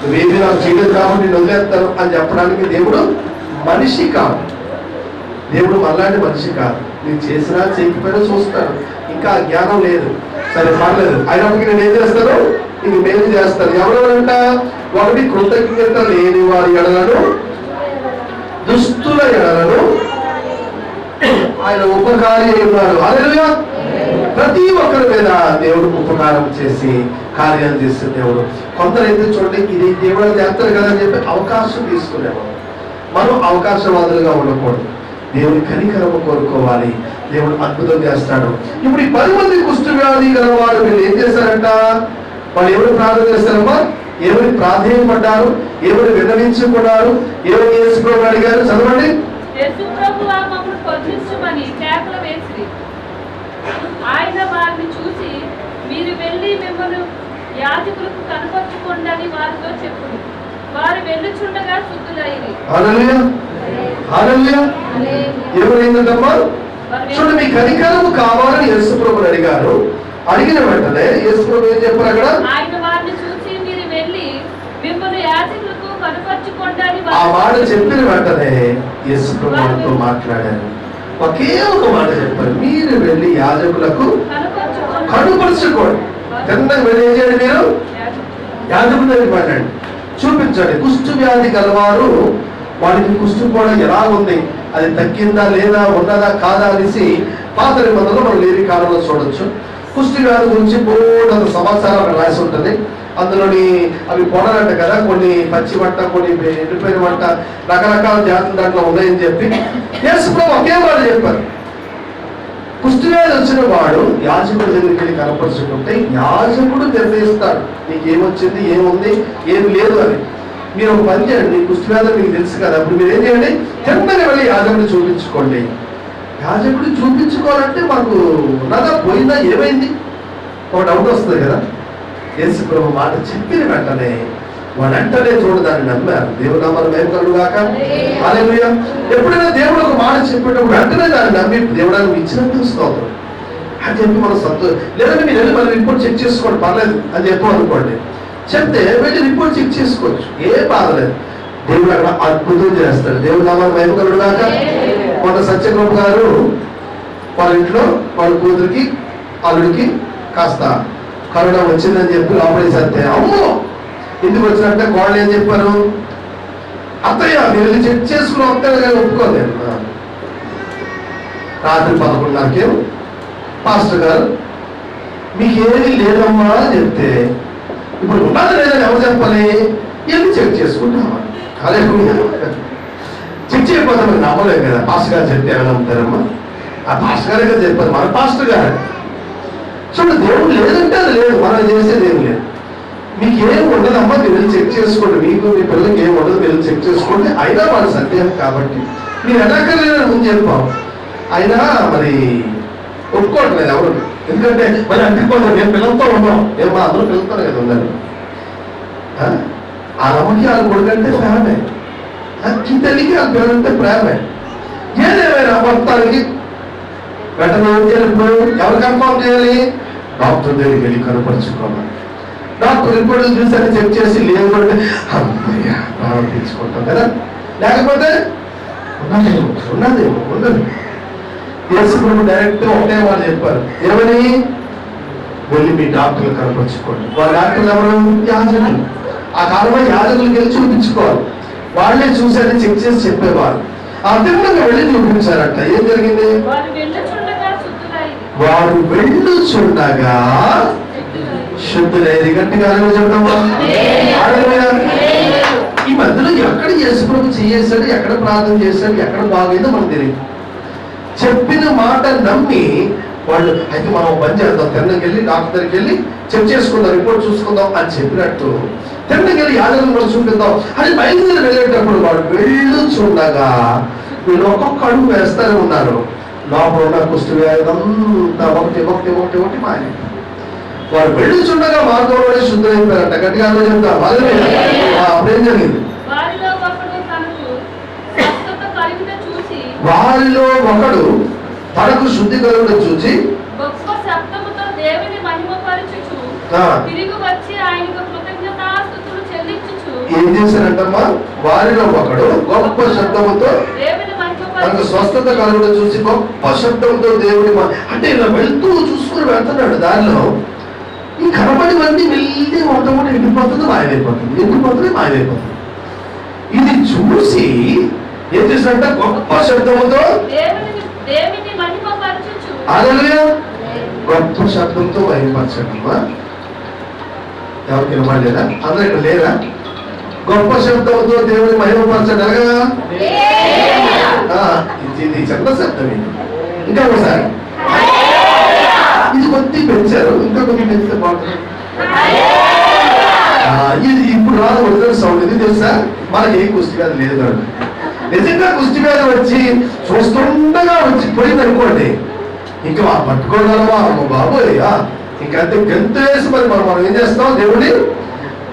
నువ్వేమి నాకు చేయలేదు కాబట్టి నేను వదిలేస్తాను అని చెప్పడానికి దేవుడు మనిషి కాదు. దేవుడు మళ్ళాంటి మనిషి కాదు. నీకు చేసినా చేయకపోయినా చూస్తాడు. ఇంకా జ్ఞానం లేదు, సరే పర్లేదు, అయినప్పటికీ నేను ఏం చేస్తాను, నీకు మేలు చేస్తాను. ఎవరంట, ఒకటి కృతజ్ఞత లేని వారి ఎడలను, దుస్తుల ఎడలను ఆయన ఉపకారి ఉన్నారు. హల్లెలూయా. ప్రతి ఒక్కరి మీద దేవుడు ఉపకారం చేసి కార్యాలు చేసే దేవుడు. కొందరైతే చూడండి, ఇది దేవుడు చేస్తారు కదా అని చెప్పి అవకాశం తీసుకునేవాడు. మనం అవకాశవాదులుగా ఉండకూడదు. దేవుని కనికరము కోరుకోవాలి. దేవుడు అద్భుతం చేస్తాడు. ఇప్పుడు ఈ 10 మంది కుష్ఠవ్యాధి గల వారు వీళ్ళు ఏం చేశారంట, వాళ్ళు ఎవరు ప్రార్థన చేస్తారమ్మా, ఎవరి ప్రాధేయపడ్డారు, ఎవరు విన్నవించుకున్నారు, ఎవరు యేసు ప్రభువుని అడిగారు. చదవండి. యేసు ప్రభువా మమ్మల్ని కరుణించమని కేకలు వేసిరి. ఆయన వారిని చూసి, మీరు వెళ్ళి మిమ్మల్ని యాజకులకు కనపరచుకోండి అని వారితో చెప్పుడు. వారు వెళ్ళుచుండగా శుద్ధులైరి. హల్లెలూయా, హల్లెలూయా. ఎవరైందమ్మా, చూడండి, మీ కనికరము కావాలని యేసు ప్రభువుని అడిగారు. అడిగిన వెంటనే యేసు ప్రభు ఏం చెప్పారు అక్కడ, ఆయన వారిని చూసి మీరు వెళ్ళి మిమ్మల్ని యాజకులకు కనపరచుకోండి అని ఆ మాట చెప్పిన వెంటనే యేసు ప్రభువుతో మాట్లాడారు. ఒకే ఒక మాట చెప్పారు, మీరు వెళ్ళి యాజకులకు కనుపరుచుకోండి. తిన్నగా వెళ్ళి ఏం చేయండి, మీరు యాజకుల దగ్గరికి వెళ్ళండి, చూపించండి. కుష్టు వ్యాధి గలవారు, వాడికి కుష్టు కూడా ఎలా ఉంది, అది తగ్గిందా లేదా, ఉన్నదా కాదా అనేసి పాత నిబంధనలో మనం లేని కాలంలో చూడొచ్చు. కుష్టి వ్యాధి గురించి బోర్డు సమాచారం అక్కడ రాసి ఉంటుంది. అందులోని అవి పొడలంట కదా, కొన్ని పచ్చి వంట, కొన్ని ఎండిపోయిన వంట, రకరకాల జాతులు దాంట్లో ఉన్నాయని చెప్పి యేసు ప్రభువు ఒకే మాట చెప్పారు. కుష్టి వ్యాధి వచ్చిన వాడు యాజకుడి దగ్గరికి వెళ్ళి కనపరుచుకుంటే యాజకుడు నిర్ణయిస్తాడు నీకేమొచ్చింది, ఏముంది, ఏమి లేదు అని. మీరు ఒక పని చేయండి, కుష్టి వ్యాధి మీకు తెలుసు కదా, అప్పుడు మీరు ఏం చేయండి, తిన్నగా వెళ్ళి యాజకుడిని చూపించుకోండి. యాజకుడు చూపించుకోవాలంటే మాకు ఉన్నదా పోయిందా ఏమైంది ఒక డౌట్ వస్తుంది కదా. యేసు ప్రభు మాట చెప్పిన వెంటనే వాడంటనే చూడదాన్ని నమ్మారు. దేవుడు నామమున మహిమ కలుగుగాక. హల్లెలూయా. ఎప్పుడైనా దేవుడు ఒక మాట చెప్పేటప్పుడు వెంటనే దాన్ని నమ్మి దేవుడానికి ఇచ్చినట్టు స్తోత్రం అని చెప్పి మనం లేదంటే మీరు వెళ్ళి మన రిపోర్ట్ చెక్ చేసుకోండి పర్లేదు అని చెప్పామనుకోండి, చెప్తే వెళ్ళి రిపోర్ట్ చెక్ చేసుకోవచ్చు, ఏ బాధ లేదు. దేవుడు అక్కడ అద్భుతం చేస్తాడు. దేవుడు నామమున మహిమ కలుగుగాక. కొంత సత్యగోప గారు వాళ్ళ ఇంట్లో వాళ్ళ కూతురికి అల్లుడికి కాస్త కరోనా వచ్చిందని చెప్పి లోపలేసేస్తే, అమ్మో ఎందుకు వచ్చినట్టే కోళ్ళు ఏం చెప్పారు, అత్తయ్య మీరు చెక్ చేసుకుని వస్తాడు కానీ ఒప్పుకోలేదు. రాత్రి 11:30 పాస్టర్ గారు మీకేమీ లేదమ్మా అని చెప్తే, ఇప్పుడు ఉన్నది లేదని ఎవరు చెప్పాలి, వెళ్ళి చెక్ చేసుకుంటామా. అదే చెక్ చేయకపోతే మీరు నమ్మలేదు కదా. పాస్టర్ గారు చెప్తే ఏమైనా నమ్ముతారమ్మా, ఆ పాస్టర్ గారే కదా చెప్పారు, మన పాస్టర్ గారు. చూడండి, దేవుడు లేదంటే అది లేదు, మనం చేసేది ఏం లేదు. మీకు ఏం ఉండదమ్మా, మీరు వెళ్ళి చెక్ చేసుకోండి, మీకు మీ పిల్లలకి ఏం ఉండదు, మీరు చెక్ చేసుకోండి. అయినా వాళ్ళ సందేహం కాబట్టి మీరు ఎలాగలేదని ముందు చెప్పాం. అయినా మరి ఒప్పుకోవట్లేదు ఎవరు, ఎందుకంటే మరి అంటుకోలేదు. నేను పిల్లలతో ఉన్నాం, ఏమో అందరూ పిల్లలతో కదా ఉందని. ఆ అమ్మకి వాళ్ళ కొడుకంటే ప్రేమే, తల్లికి వాళ్ళ పిల్లలంటే ప్రేమే. ఏదేమైనా మొత్తానికి వెంటనే ఏం చేయాలి, ఇప్పుడు ఎవరు కన్ఫర్మ్ చేయాలి, డాక్టర్ దగ్గరికి వెళ్ళి కనపరుచుకోవాలి. డాక్టర్ రిపోర్ట్లు చూసి చెక్ చేసి లేదు అంటే అమ్మయ్య తీసుకుంటాం కదా. లేకపోతే ఉన్నదేమో ఉండదు. యేసు ప్రభు డైరెక్ట్ ఒకటే వాళ్ళు చెప్పారు, ఏమని, వెళ్ళి మీ డాక్టర్లు కనపరుచుకోండి. వాళ్ళ డాక్టర్లు ఎవరు, యాజకులు. ఆ కాలంలో యాజకులకి వెళ్ళి చూపించుకోవాలి. వాళ్ళే చూసారని చెక్ చేసి చెప్పేవారు. అర్థంగా వెళ్ళి చూపించారట. ఏం జరిగింది, వారు వెళ్ళుచుండగా శుద్ధులైన. గట్టిగా చెప్తామా. ఈ మధ్యలో ఎక్కడ యేసు ప్రభు చేసాడు, ఎక్కడ ప్రార్థన చేశాడు, ఎక్కడ బాగైందో మనకు తెలియదు. చెప్పిన మాట నమ్మి వాళ్ళు అయితే మనం పని చేద్దాం, తిన్నకి వెళ్ళి డాక్టర్ దగ్గరికి వెళ్ళి చెక్ చేసుకుందాం, రిపోర్ట్ చూసుకుందాం అని చెప్పినట్టు తిన్నకి వెళ్ళి యాదగిరి మనం చూపిద్దాం అని బయలుదేరి వెళ్ళేటప్పుడు వాళ్ళు వెళ్ళు చూడగా వీళ్ళు ఒక్కొక్క అడుగు వేస్తూనే ఉన్నారు. లోపల ఉన్న కుష్టి వ్యాధంతా ఒకటి మాయ. వారు వెళ్ళి చూడగా మార్గంలోనే శుద్ధమైపోయారంట. గట్టిగా చెప్తాం. అప్పుడేం జరిగింది? వారిలో ఒకడు తనకు శుద్ధి కలుగుట చూచి గొప్ప శబ్దముతో దేవుని మహిమపరచుచు తిరిగి వచ్చి ఆయనకు కృతజ్ఞతాస్తుతులు చెల్లించుచు ఏం చేశారంటమ్మా? వారిలో ఒకడు గొప్ప శబ్దముతో తనకు స్వస్థత కలుగుట చూసి గొప్ప శబ్దంతో దేవుని అంటే ఇలా వెళ్తూ చూసుకుని వెళ్తున్నాడు. దానిలో ఈ కనబడివన్నీ వెళ్ళి మొట్టమొదటి ఎండిపోతుంది, మాయమైపోతుంది. ఇది చూసి ఏం చేసినట్ట? గొప్ప శబ్దముతో హల్లెలూయా, గొప్ప శబ్దంతో మహిమపరచడమ్మా. ఎవరికి వినపడలేదా? అందరూ ఇక్కడ లేరా? గొప్ప శబ్దంతో దేవుని మహిమపరచడగా ఇది చిన్న శబ్దం. ఇంకా ఒకసారి ఇది కొద్ది పెంచారు, ఇంకా కొద్ది పెంచితే బాగుంటుంది. ఇది ఇప్పుడు రాదు ఒరిజినల్ సౌండ్. ఇది తెలుసా? మనకి ఏ కుష్టి వ్యాధి లేదు కాదు. నిజంగా కుష్టి వ్యాధి వచ్చి చూస్తుండగా వచ్చి పోయింది అనుకోండి, ఇంకా పట్టుకోగలవా బాబోయ్, ఇంకంతే గంతేసి మరి మనం ఏం చేస్తాం? దేవుడి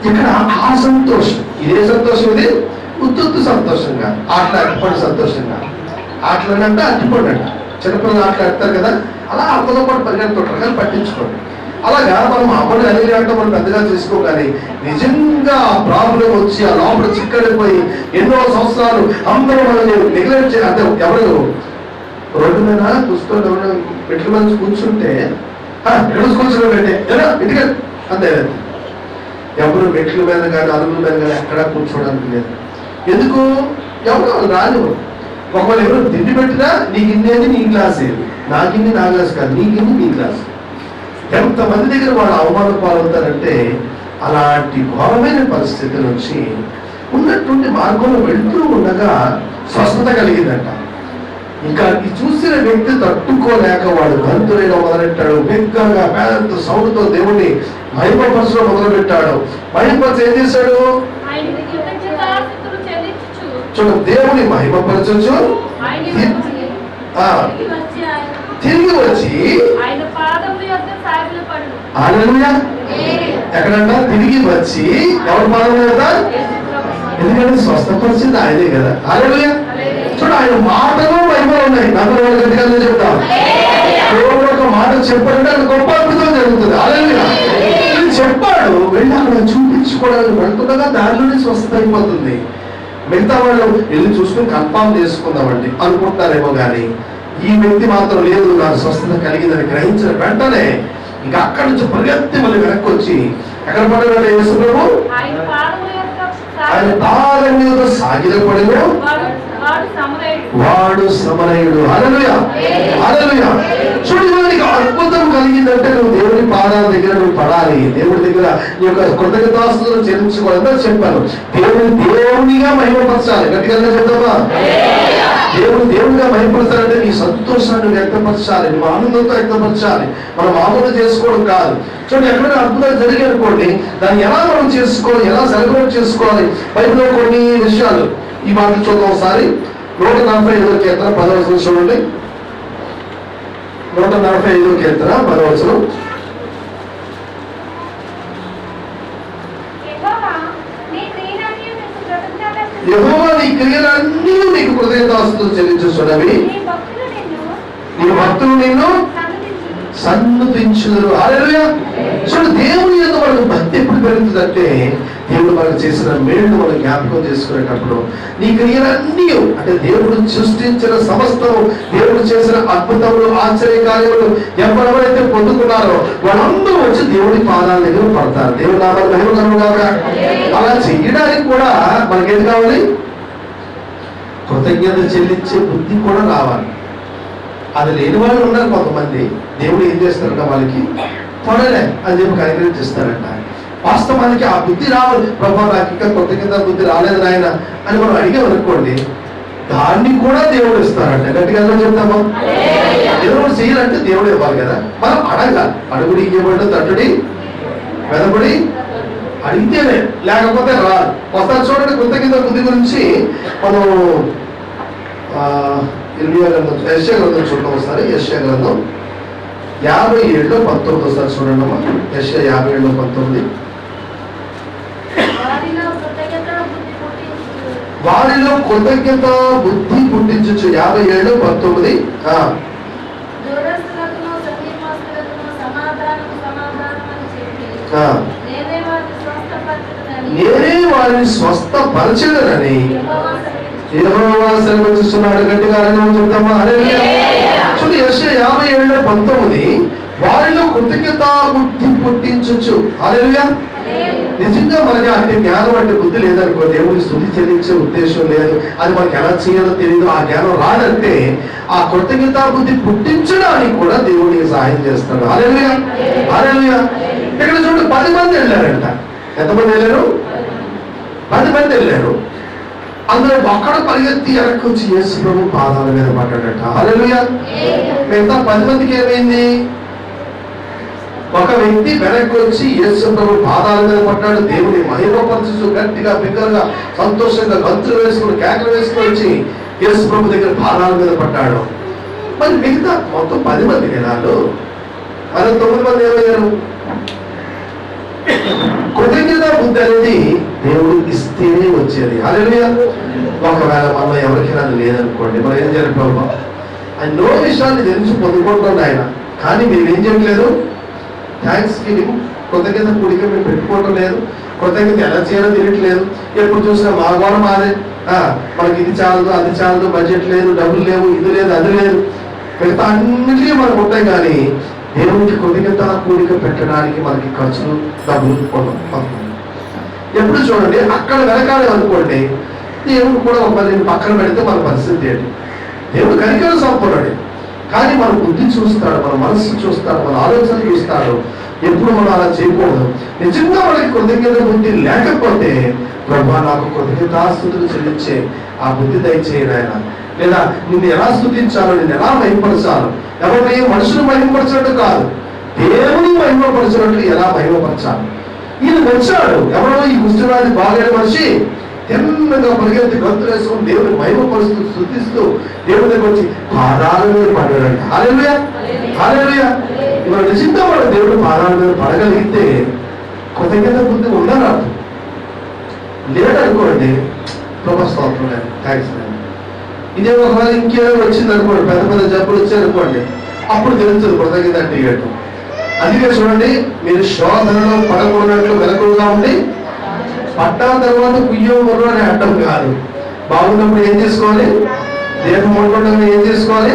ఇక్కడ ఆ సంతోషం, ఇదే సంతోషం, ఇది ఉత్తు సంతోషంగా అట్టిపడి సంతోషంగా ఆటలంటే అట్టిపడి అంట. చిన్నపిల్లలు ఆటలాడతారు కదా, అలా అర్థంతో పాటు పరిగెడుతుంటారు కానీ పట్టించుకోండి. అలాగా మనం అమ్మని అనేది అంటే మనం పెద్దగా చేసుకోగానే నిజంగా ఆ ప్రాబ్లం వచ్చి ఆ లోపల చిక్కడిపోయి ఎన్నో సంవత్సరాలు అందరూ మనల్ని నెగ్లెక్ట్ అంటే ఎవరు రోడ్డు మీద కూర్చోండి, ఎవరు మెట్ల మీద కూర్చుంటే కూర్చోబెట్టే ఇంటికి అంతే. ఎవరు మెట్ల మీద కానీ అరుగుల మీద కానీ ఎక్కడా కూర్చోడానికి లేదు. ఎందుకు? ఎవరు రాదు. ఒకవేళ ఎవరు తిండి పెట్టినా నీకు ఇన్నేది నీ గ్లాస్ ఏది, నాకిన్ని నా గ్లాస్ కాదు, నీకిన్ని నీ గ్లాస్. ఎంతమంది దగ్గర వాళ్ళు అవమానం పాలవుతారంటే అలాంటి ఘోరమైన పరిస్థితి నుంచి ఉన్నటువంటి మార్గంలో వెళ్తూ ఉండగా స్వస్థత కలిగిందంట. ఇంకా ఈ చూసిన వ్యక్తి తట్టుకోలేక వాడు గంతులేయడం మొదలెట్టాడు. బిగ్గరగా పెద్ద సౌండ్తో దేవుణ్ణి మహిమపరచడం మొదలుపెట్టాడు. మహిమపరచ ఏం చేశాడు? చూడు, దేవుని మహిమపరచచ్చు, తిరిగి వచ్చి ఎక్కడంట? తిరిగి వచ్చి ఎవరి పాదం కదా? ఎందుకంటే స్వస్థపరిచింది ఆయనే కదా. హల్లెలూయా. చూడు, ఆయన మాటలు మహిమలు ఉన్నాయి. అందరూ గట్టిగా చెప్తాం. దేవుడు ఒక మాట చెప్పాడంటే అది గొప్ప అద్భుతం జరుగుతుంది. హల్లెలూయా. చెప్పాడు, వెళ్ళి అక్కడ చూపించుకోవడానికి వెళ్తుండగా దారిలోనే స్వస్థత అయిపోతుంది. మిగతా వాళ్ళు వెళ్ళి చూసుకుని కన్ఫామ్ చేసుకుందామండి అనుకుంటారేమో కానీ ఈ వ్యక్తి మాత్రం లేదు, నాకు స్వస్థత కలిగిందని గ్రహించిన వెంటనే ఇంకా అక్కడి నుంచి పరిగెత్తి మళ్ళీ వెనక్కి వచ్చి ఎక్కడ పడిన యేసు ప్రభు ఆయన పాదం మీద సాగిలపడిన వాడు సమరయుడు. హల్లెలూయా, హల్లెలూయా. చూడు, నీకు అద్భుతం కలిగిందంటే నువ్వు దేవుని పాదాల దగ్గర నువ్వు పడాలి. దేవుడి దగ్గర నీ యొక్క కృతజ్ఞతాస్తుతులు చెల్లించుకోవాలని చెప్పాను. దేవునిగా మహిమపరచాలి. గట్టిగా చెప్తావా? దేవునిగా మహిమపరచాలంటే నీ సంతోషాన్ని వ్యక్తపరచాలి, నువ్వు ఆనందంతో వ్యక్తపరచాలి. మనం మామూలు చేసుకోవడం కాదు. చూడండి, ఎక్కడైనా అద్భుతాలు జరిగి అనుకోండి, దాన్ని ఎలా మనం చేసుకోవాలి, ఎలా సెలబ్రేట్ చేసుకోవాలి. బైబిల్లో కొన్ని విషయాలు ఈ మాటలు చూద్దాం ఒకసారి. 145వ కీర్తన 10వ వచనం చూడండి. 145వ కీర్తన 10వ వచనం. యెహోవా నీ క్రియలన్నీ నీకు కృతజ్ఞతాస్తుతులు చెల్లించుచున్నవి, నీ భక్తులు నిన్ను సన్నుతించుదురు. హల్లెలూయా. చూడు, దేవుని యందు మనకు భక్తి ఎప్పుడు పెరుగుతుందంటే దేవుడు మనకు చేసిన మేలు మనం జ్ఞాపకం చేసుకునేటప్పుడు నీ క్రియలన్నీ అంటే దేవుడు సృష్టించిన సమస్తము, దేవుడు చేసిన అద్భుతములు, ఆశ్చర్యకార్యములు ఎవరెవరైతే పొందుకున్నారో వాళ్ళందరూ వచ్చి దేవుడి పాదాల దగ్గర పడతారు. దేవుడు నామాలు మహిమ కాక అలా చేయడానికి కూడా మనకేది కావాలి? కృతజ్ఞత చెల్లించే బుద్ధి కూడా రావాలి. అది లేని వాళ్ళు ఉన్నారు కొంతమంది. దేవుడు ఏం చేస్తారంట, వాళ్ళకి త్వరలే అని చెప్పి కనికరించిస్తారంట. వాస్తవానికి ఆ బుద్ధి రావాలి. ప్రభావ నాకు ఇంకా కృతజ్ఞత బుద్ధి రాలేదు నాయన అని మనం అడిగామనుకోండి, దాన్ని కూడా దేవుడు ఇస్తారంట. గట్టిగా చెప్తామా? ఏదో ఒకటి చేయాలంటే దేవుడు ఇవ్వాలి కదా, మనం అడగాలి. అడుగుడి ఇవ్వబడి తట్టుడి వెదబడి అడిగితేనే, లేకపోతే రాదు. ఒకసారి చూడండి, కృతజ్ఞత బుద్ధి గురించి మనం యెషయా గ్రంథం చూడడం. ఒకసారి యెషయా గ్రంథం 57:19 ఒకసారి చూడండి అమ్మా. యెషయా 57:19. వారిలో కృతజ్ఞత బుద్ధి పుట్టించు. 57:19. నేనే వారిని స్వస్థపరచదనని యెహోవా సెలవిస్తున్నాడు. గట్టిగా చెప్తామా? చూడండి, యెషయా 57:19. వారిలో కృతజ్ఞత బుద్ధి పుట్టించు. హల్లెలూయా. నిజంగా మనకి అంటే జ్ఞానం అంటే బుద్ధి లేదనుకో, దేవుడికి స్తుతి చెల్లించే ఉద్దేశం లేదు, అది మనకి ఎలా చేయాలో తెలియదు, ఆ జ్ఞానం రాదంటే ఆ కృతజ్ఞత బుద్ధి పుట్టించడానికి కూడా దేవుడికి సహాయం చేస్తాడు. హల్లెలూయా, హల్లెలూయా. ఇక్కడ చూడండి, 10 మంది వెళ్ళారంట. ఎంతమంది వెళ్ళారు? 10 మంది వెళ్ళారు. అందులో ఒక్కడ పరిగెత్తి వెనక్కి వచ్చి యేసు ప్రభు పాదాల మీద పడ్డాడట. హల్లెలూయా. మిగతా 10 మందికి ఏమైంది? ఒక వ్యక్తి వెనక్కి వచ్చి యేసు ప్రభు పాదాల మీద పడ్డాడు. దేవుని మహిమపరచు గట్టిగా బిగ్గరగా సంతోషంగా గంతులు వేసుకుని కేకలు వేసుకుని వచ్చి యేసు ప్రభు దగ్గర పాదాల మీద పడ్డాడు. మరి మిగతా మొత్తం 10 మంది జనాలు, మరి 9 మంది ఏమయ్యారు? కృతజ్ఞత బుద్ధి అనేది దేవుడు ఇస్తేనే వచ్చేది. హల్లెలూయా. ఒకవేళ మనలో ఎవరికైనా లేదనుకోండి, మనం ఏం చేయాలి? ప్రభు ఎన్నో విషయాన్ని తెలిసి పొందుకుంటాం ఆయన, కానీ మీరు ఏం చేయట్లేదు? థ్యాంక్స్ గివింగ్ కృతజ్ఞత కూడిక మేము పెట్టుకోవడం లేదు, కృతజ్ఞత ఎలా చేయాలో తెలియట్లేదు. ఎప్పుడు చూసినా మా గోడ మాదే, మనకి ఇది చాలదు అది చాలదు, బడ్జెట్ లేదు, డబ్బులు లేవు, ఇది లేదు అది లేదు, మిగతా అన్నిటికీ మనకు ఉంటాయి. కానీ దేవునికి కృతజ్ఞత కూడిక పెట్టడానికి మనకి ఖర్చులు డబ్బులు పొందాం. ఎప్పుడు చూడండి, అక్కడ వెనకాలే అనుకోండి, దేవుడు కూడా ఒక 10 పక్కన పెడితే మన పరిస్థితి ఏంటి? దేవుడు కనికరం సంపూర్ణుడు, కానీ మన బుద్ధి చూస్తాడు, మన మనస్సు చూస్తాడు, మన ఆలోచన చూస్తాడు. ఎప్పుడు మనం అలా చేయకూడదు. నిజంగా మనకి కృతజ్ఞత బుద్ధి లేకపోతే, ప్రభా నాకు కృతజ్ఞతాస్తుతులు చెల్లించే ఆ బుద్ధి దయచేయను ఆయన, లేదా నిన్ను ఎలా స్తుతించాలో, నిన్ను ఎలా మహిమపరచాలో, ఎవరిని మనుషులు మహిమపరచినట్టు కాదు, దేవుని మహిమపరచినట్లు ఎలా మహిమపరచాలి. ఈయన వచ్చాడు, ఎవరో ఈ కుష్ఠవ్యాధి బాగైన మనిషి తిన్నగా పరిగెత్తి గంతులు వేసుకుని దేవుని మహిమపరుస్తూ స్తుతిస్తూ దేవుని దగ్గర వచ్చి పాదాల మీద పడ్డాడంట. హల్లెలూయా, హల్లెలూయా. ఇవాళ నిజంగా వాడు దేవుడు పాదాల మీద పడగలిగితే కృతజ్ఞత బుద్ధి ఉందని అర్థం. లేదనుకోండి, ప్రభు స్తోత్రం లేదు, థ్యాంక్స్ లేదు. ఇదే ఒకవేళ ఇంకేదో వచ్చింది అనుకోండి, పెద్ద పెద్ద జబ్బులు వచ్చాయనుకోండి, అప్పుడు తెలుస్తుంది కృతజ్ఞత అంటే ఏంటో. అందుకే చూడండి, మీరు శోధనలో పడకూడనట్లు వెనకలుగా ఉండి పట్టా తర్వాత కుయ్యో మొర్రో అని అడ్డం కాదు. బాగున్నప్పుడు ఏం చేసుకోవాలి? దేహం ఉండకుండా ఏం చేసుకోవాలి?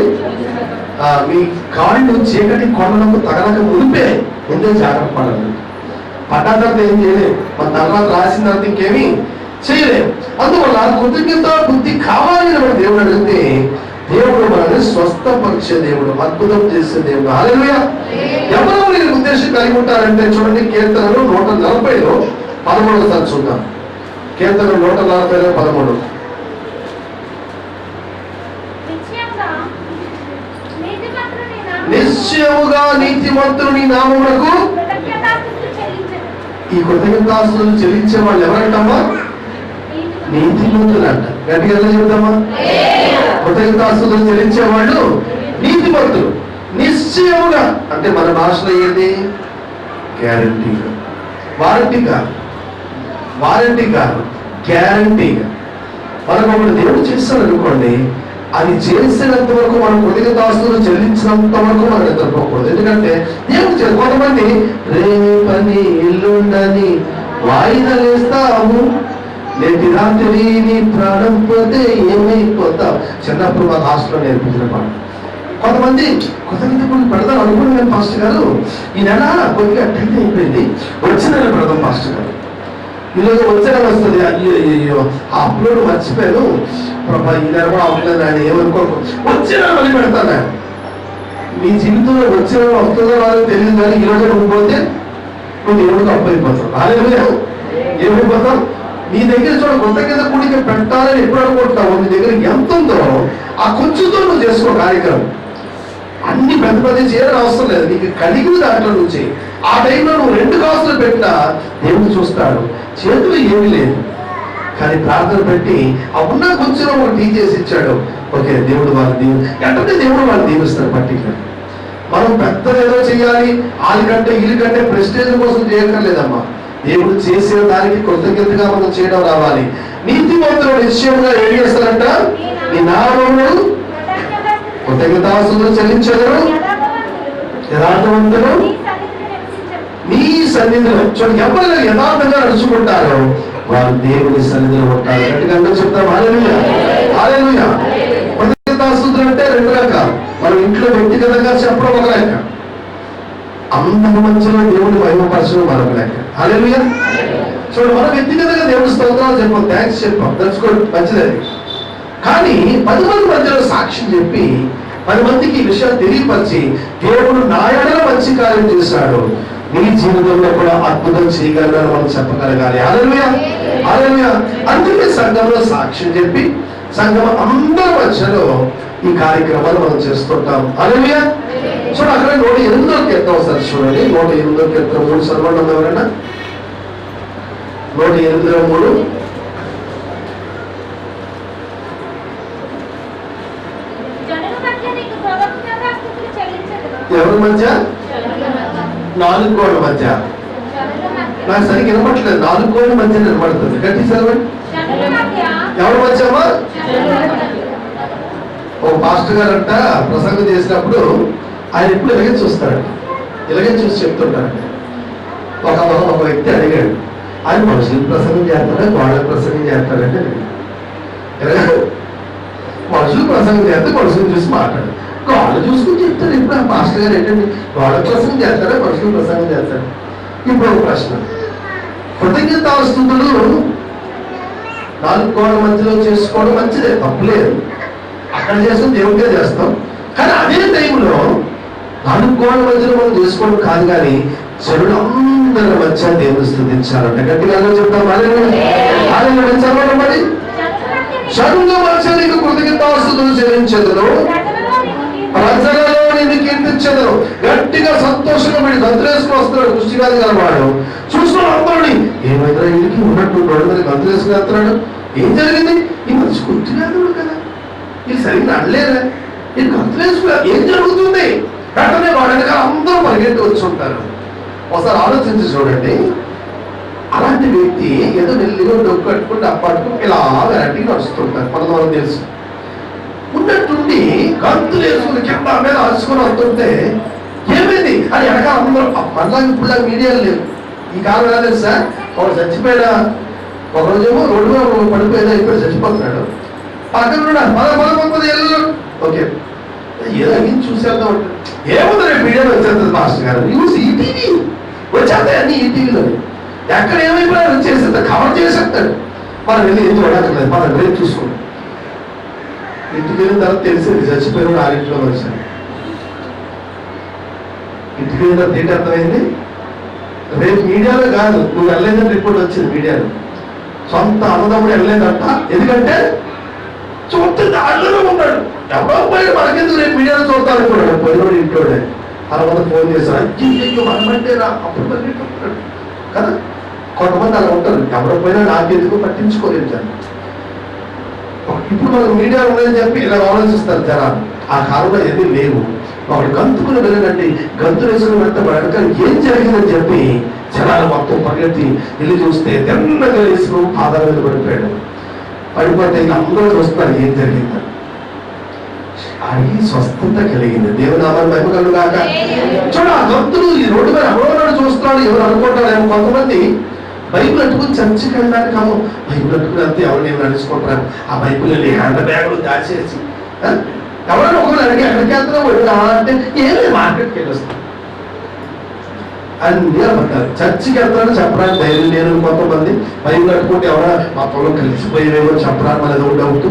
మీ కాళ్ళు చీకటి కొండలకు తగలక మునిపే ముందే జాగ్రత్త పడాలి. పట్టా తర్వాత ఏం చేయలేము, మన తర్వాత రాసిన తర్వాత ఇంకేమీ చేయలేము. అందువల్ల కృతజ్ఞత బుద్ధి కావాలి అని దేవుడు అడిగితే, దేవుడు మనల్ని స్వస్థపరిచే దేవుడు, అద్భుతం చేసే దేవుడు. హల్లెలూయా. ఎవరో మీరు ఉద్దేశం కలిగి ఉంటారంటే చూడండి, కీర్తనలు 140లో 13 చూద్దాం. కీర్తన 140లో 13. నిశ్చయముగా నీతిమంతుని నామమునకు ఈ కృతజ్ఞతాస్తుతులు చెల్లించే వాళ్ళు ఎవరంటమ్మా? నీతిమంతులు అంట. గట్టిగా చెబుతామా? కృతజ్ఞతాస్తుతులు చెల్లించే వాళ్ళు నీతిమంతులు. నిశ్చయముగా అంటే మన భాషలో ఏది? గ్యారంటీగా, వారంటీగా, వారంటీగా, గ్యారంటీగా. మనకు ఒకటి దేవుడు చేస్తాడు అనుకోండి, అది చేసినంత వరకు మనం కృతజ్ఞతాస్తుతులు చెల్లించినంత వరకు మనం నిద్రపోకూడదు. ఎందుకంటే దేవుడు కొంతమంది రేపని ఎల్లుండని వాయిదా వేస్తాము, నేటి రాత్రి నీ ప్రాణం పోతే ఏమైపోతావు. చిన్నప్పుడు మా హాస్టల్లో నేర్పించిన పాట. కొంతమంది కృతజ్ఞత పెడదాం అనుకున్నాను పాస్టర్ గారు, ఈ నెల కొద్దిగా టైం అయిపోయింది, వచ్చిన నెల పెడదాం పాస్టర్ గారు, ఈరోజు వచ్చే నెల వస్తుంది, అయ్యో ఆ అప్లోడ్ మర్చిపోయాను ప్రభా, ఈ నెల కూడా అవ్వలేదు ఆయన, ఏమనుకోకు, వచ్చే నెల మళ్ళీ పెడతాను ఆయన. మీ జీవితంలో వచ్చే నెల వస్తుందో రాదో తెలియదు, కానీ ఈరోజు నువ్వు పోతే నువ్వు దేవుడికి అప్పు అయిపోతావు. హల్లెలూయా. ఏమైపోతావు? నీ దగ్గర చూడ కృతజ్ఞత కూడిక పెట్టాలని ఎప్పుడు అనుకుంటున్నావు, నీ దగ్గర ఎంత ఉందో ఆ కొంచెంతో నువ్వు చేసుకో కార్యక్రమం. అన్ని పెద్ద పెద్ద చేయాలని అవసరం లేదు, నీకు కలిగిన దాంట్లో నుంచి ఆ టైంలో నువ్వు 2 కాసులు పెట్టినా దేవుడు చూస్తాడు. చేతులు ఏమీ లేదు కానీ ప్రార్థన పెట్టి ఆ ఉన్న కొంచెం ఒక టీ చేసి ఇచ్చాడు, ఓకే దేవుడు వాళ్ళు వెంటనే దేవుడు వాళ్ళు దీవిస్తాడు. పర్టికులర్ మనం పెద్దది ఏదో చేయాలి, వాళ్ళకంటే వీళ్ళకంటే ప్రెస్టేజ్ కోసం చేయక్కర్లేదమ్మా. దేవుడు చేసిన దానికి కృతజ్ఞతగా మనం చేయడం రావాలి. నీతిమంతులు నిశ్చయంగా ఏం చేస్తారంట, నీ నామమును కృతజ్ఞతాస్తుతులు చెల్లించెదరు, యథార్థవంతులు నీ సన్నిధిలో. చూడండి, ఎవరు యథార్థంగా నడుచుకుంటారో వారు దేవుని సన్నిధిలో ఉంటారు. గట్టిగా చెప్తాం హల్లెలూయా, హల్లెలూయా. కృతజ్ఞతాస్తుతులు అంటే 2 రకాలు. మనం ఇంట్లో వ్యక్తిగతంగా చెప్పడం ఒక లెక్క, అందరి మధ్యలో దేవుని మహిమపరచడం మరొక లెక్క. హల్లెలూయా. చూడండి, మనం వ్యక్తిగతంగా దేవుని స్తోత్రాలు చెప్పాం, థ్యాంక్స్ చెప్పాం, తెలుసుకోండి, మంచిది. కానీ 10 మంది మధ్యలో సాక్ష్యం చెప్పి 10 మందికి ఈ విషయాలు తెలియపరిచి దేవుడు నా ఎడల మంచి కార్యం చేశాడు, నీ జీవితంలో కూడా అద్భుతం చేయగలరని మనం చెప్పగలగాలి. హల్లెలూయా, హల్లెలూయా. అందుకే సంఘంలో సాక్ష్యం చెప్పి సంఘం అందరి మధ్యలో ఈ కార్యక్రమాలు మనం చేస్తుంటాం. హల్లెలూయా. చూడండి, అక్కడ 108వ కీర్తన ఒకసారి చూడండి. 108వ కీర్తన 3 చదవండి ఎవరైనా. 108:3. ఎవరి మధ్య? 4 గోడల మధ్య. నాకు సరిగ్గా వినపట్లేదు, 4 గోడల మధ్య నిలబడుతుంది. గట్టి చదవండి. ఎవరి మధ్యమా? ఓ పాస్టర్ గారంట ప్రసంగం చేసినప్పుడు ఆయన ఎప్పుడు ఇలాగే చూస్తాడు, ఇలాగే చూసి చెప్తుంటాడు. ఒక వ్యక్తి అడిగాడు, ఆయన మనుషులు ప్రసంగం చేస్తారా గోడల ప్రసంగం చేస్తారంటే, మనుషులు ప్రసంగం చేస్తే మనుషులు చూసి మాట్లాడు, గోడలు చూసుకుని చెప్తాడు. ఇప్పుడు ఆ పాస్టర్ గారు ఏంటండి గోడల ప్రసంగం చేస్తారా మనుషులు ప్రసంగం చేస్తాడు? ఇప్పుడు ఒక ప్రశ్న, కృతజ్ఞతాస్తుతులు 4 గోడల మధ్యలో చేసుకోవడం మంచిదే, తప్పులేదు. అక్కడ చేస్తాం, దేవుడికే చేస్తాం. కానీ అదే టైంలో 4 గోడల మధ్యలో మనం చేసుకోవడం కాదు, కానీ చెడులందరి మధ్య దేవుని స్తుతించాలంట. గట్టిగా చెప్తాం చదవడం. మరి చెడుల మధ్య నీకు కృతజ్ఞతాస్తుతులు చెల్లించెదరు, ప్రజలలో నిన్ను కీర్తించెదరు. గట్టిగా సంతోషంగా వీడు గంతులేసుకుని వస్తున్నాడు కుష్టివ్యాధి గలవాడు. చూసిన అందరినీ ఏమైనా ఇంటికి ఉన్నట్టు గొడవని గంతులేసుకుని వస్తున్నాడు. ఏం జరిగింది? ఈ మనిషి కుష్టివ్యాధుడు కదా, ఇది సరిగ్గా అనలేదా, ఇది గంతులేసుకున్నా ఏం జరుగుతుంది? వెంటనే వాడు వెనకాల అందరూ పరిగెత్తి వచ్చి ఉంటారు. ఒకసారి ఆలోచించి చూడండి, అలాంటి వ్యక్తి ఏదో నెల్లిగా డొక్కు కట్టుకుంటే అప్పట్టుకు ఇలా వెరైటీ నడుస్తుంటారు. మనం తెలుసు. ఉన్నట్టుండి గంతులు వేసుకుని కింద మీద అరుచుకొని వస్తుంటే ఏమైంది అని వెనకాల అందరూ మళ్ళా ఇప్పుడు మీడియాలు లేవు. ఈ కాలం ఎలా తెలుసా, ఒకడు చచ్చిపోయాడా, ఒకరోజేమో రోడ్డు మీద పడిపోయేదా, ఇప్పుడు చచ్చిపోతున్నాడు, పక్కన పద ఎల్లు ఓకే ఏదో అన్ని చూసేద్దాం అంటే ఏముంది రేపు మీడియాలో వచ్చేస్తుంది మాస్టర్ గారు, న్యూస్ ఈటీవీ వచ్చేస్తాయి అన్ని ఈటీవీలో. ఎక్కడ ఏమైపోయినా వచ్చేసేస్తా, కవర్ చేసేస్తాడు. మనం వెళ్ళి ఏం చూడక్కర్లేదు, మనం రేపు చూసుకోండి. ఇంటికి వెళ్ళిన తర్వాత తెలిసింది చచ్చిపోయిన 6 మనిషి. ఇంటికి వెళ్ళిన తర్వాత ఏంటి అర్థమైంది, రేపు మీడియాలో కాదు, నువ్వు వెళ్ళలేదని రిపోర్ట్ వచ్చింది మీడియాలో. సొంత అన్నదమ్ముడు వెళ్ళలేదంట, ఎందుకంటే చూస్తే దాంట్లోనే ఉన్నాడు. ఎవరో పోయి మనకెందుకు రేపు మీడియాలో చూద్దాం అనుకున్నాడు. పోయినోడు ఇంట్లోనే 60 ఫోన్ చేశారు, అయ్యో మనమంటే రా అప్పుడు పరిగెట్టుకుంటాడు కదా. కొంతమంది అలా ఉంటారు, ఎవరో పోయినా నాకెందుకు పట్టించుకోలేదు. ఇప్పుడు మనకు మీడియా ఉందని చెప్పి ఇలా ఆలోచిస్తారు జనాలు. ఆ కాలంలో ఏది లేవు. ఒకడు గంతుకుని వెళ్ళినండి, గంతులు వేసుకుని వెళ్తే వాడు ఏం జరిగిందని చెప్పి జనాలు మొత్తం పరిగెత్తి వెళ్ళి చూస్తే తెల్లగా వేసుకుని పాదాల మీద పడిపోయాడు. పడిపోతే అందరూ చూస్తారు ఏం జరిగిందని. అడిగి స్వస్థత కలిగింది. దేవునామాన్ని మహిమ కలుగాక. చూడ ఆ గంతులు ఈ రోడ్డు మీద ఎవరో చూస్తున్నాడు, ఎవరు అనుకుంటారేమో. కొంతమంది బైబిల్ అట్టుకుని చర్చికి వెళ్ళడానికి కాము, బైబిల్ అట్టుకుని వెళ్తే ఎవరిని ఏమి నడుచుకుంటారు, ఆ బైబిల్ వెళ్ళి హ్యాండ్ బ్యాగ్లు దాచేసి ఎవరైనా ఒకరు అడిగి ఎక్కడికి వెళ్తున్నావు అంటే ఏమి మార్కెట్కి వెళ్ళొస్తాను అన్ని అబద్ధాలు. చర్చికి వెళ్తాను చెప్పడానికి ధైర్యం లేదు. కొంతమంది బైబిల్ అట్టుకుంటే ఎవరైనా మా పొలం కలిసిపోయేవేమో చెప్పడానికి మన ఏదో డౌట్.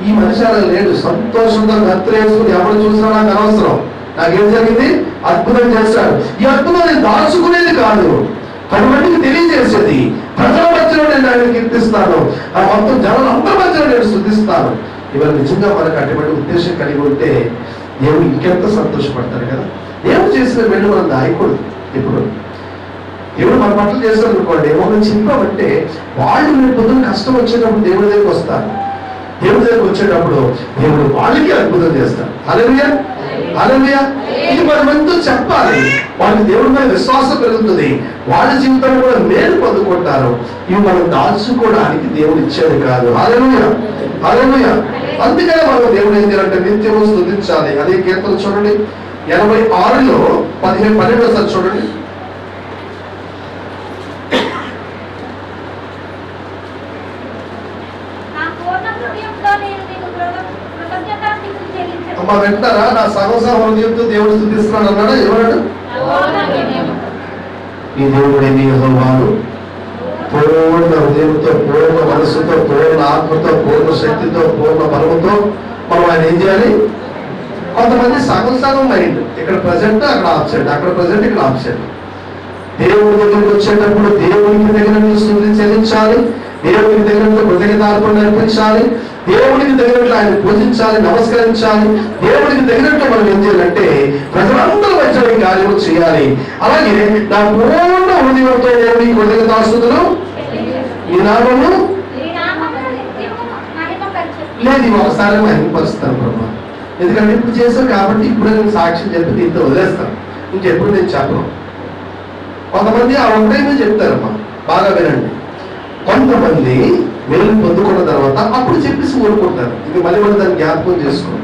ఈ మనిషి అలా లేడు, సంతోషంగా గంతులేసుకుని ఎవరు చూసినా నాకు అనవసరం, నాకేం జరిగింది అద్భుతం చేస్తాడు. ఈ అద్భుతం నేను దాచుకునేది కాదు, 10 మందికి తెలియజేసేది. ప్రజల మధ్యలో నేను ఆయన కీర్తిస్తాను, ఆ మొత్తం జనాలు అందరి మధ్యలో నేను స్తుతిస్తాను. ఇవాళ నిజంగా మనకు అటువంటి ఉద్దేశం కలిగి ఉంటే దేవుడు ఇంకెంత సంతోషపడతారు కదా. దేవుడు చేసిన వెళ్ళి మనం దాయకూడదు. ఇప్పుడు దేవుడు మన పట్ల చేస్తాడు అనుకోండి, ఏమన్నా చెప్పామంటే వాళ్ళు రేపు పొద్దున కష్టం వచ్చేటప్పుడు దేవుడి దగ్గరికి వస్తారు. దేవుడి దగ్గరికి వచ్చేటప్పుడు దేవుడు వాళ్ళకి అద్భుతం చేస్తాడు. హల్లెలూయా, హల్లెలూయా. ఇది మన మందు చెప్పాలి. వాళ్ళకి దేవుడి మీద విశ్వాసం పెరుగుతుంది, వాళ్ళ జీవితంలో కూడా మేలు పొందుకుంటారు. ఇవి మనం దాచుకోవడానికి దేవుడు ఇచ్చేది కాదు. హల్లెలూయా, హల్లెలూయా. అందుకనే మనం దేవుడు ఏం చేయాలంటే నిత్యము స్తుతించాలి. అదే కీర్తన చూడండి 86లో 12 చూడండి. అమ్మ వింటారా? నా సగం హృదయంతో దేవుడు స్తుతిస్తున్నాడు అన్నాడా? ఎవరాడు? ఈ దేవుడే నీ యెహోవాను పూర్ణ హృదయంతో, పూర్ణ మనసుతో, పూర్ణ ఆత్మతో, పూర్ణ శక్తితో, పూర్ణ బలముతో మనం ఆయన ఏం చేయాలి? కొంతమంది సగం మైండ్, ఇక్కడ ప్రజెంట్ అక్కడ ఆబ్సెంట్, అక్కడ ప్రజెంట్ ఇక్కడ ఆబ్సెంట్. దేవుడి దగ్గరికి వచ్చేటప్పుడు దేవునికి తగినట్లు స్తుతి చెల్లించాలి, దేవునికి తగినట్లు కృతజ్ఞతార్పణ అర్పించాలి, దేవునికి తగినట్లు ఆయన పూజించాలి, నమస్కరించాలి. దేవునికి తగినట్లు మనం ఏం చేయాలంటే ప్రజలందరూ మధ్య ఈ కార్యము చేయాలి. అలాగే నా పూర్ణ హృదయంతో దేవుని కృతజ్ఞతాస్తుతులు ఈ నామము లేదు ఒకసారి మహిమపరుస్తాను ప్రభా, ఎందుకంటే ఇప్పుడు చేశాను కాబట్టి ఇప్పుడు నేను సాక్ష్యం చెప్పి దీంతో వదిలేస్తాను, ఇంకెప్పుడు నేను చెప్పను. కొంతమంది ఆ ఒకటైనా చెప్తారమ్మా, బాగా వినండి. కొంతమంది మేలు పొందుకున్న తర్వాత అప్పుడు చెప్పేసి ఊరుకుంటారు. ఇది మళ్ళీ మనం దాన్ని జ్ఞాపకం చేసుకోండి.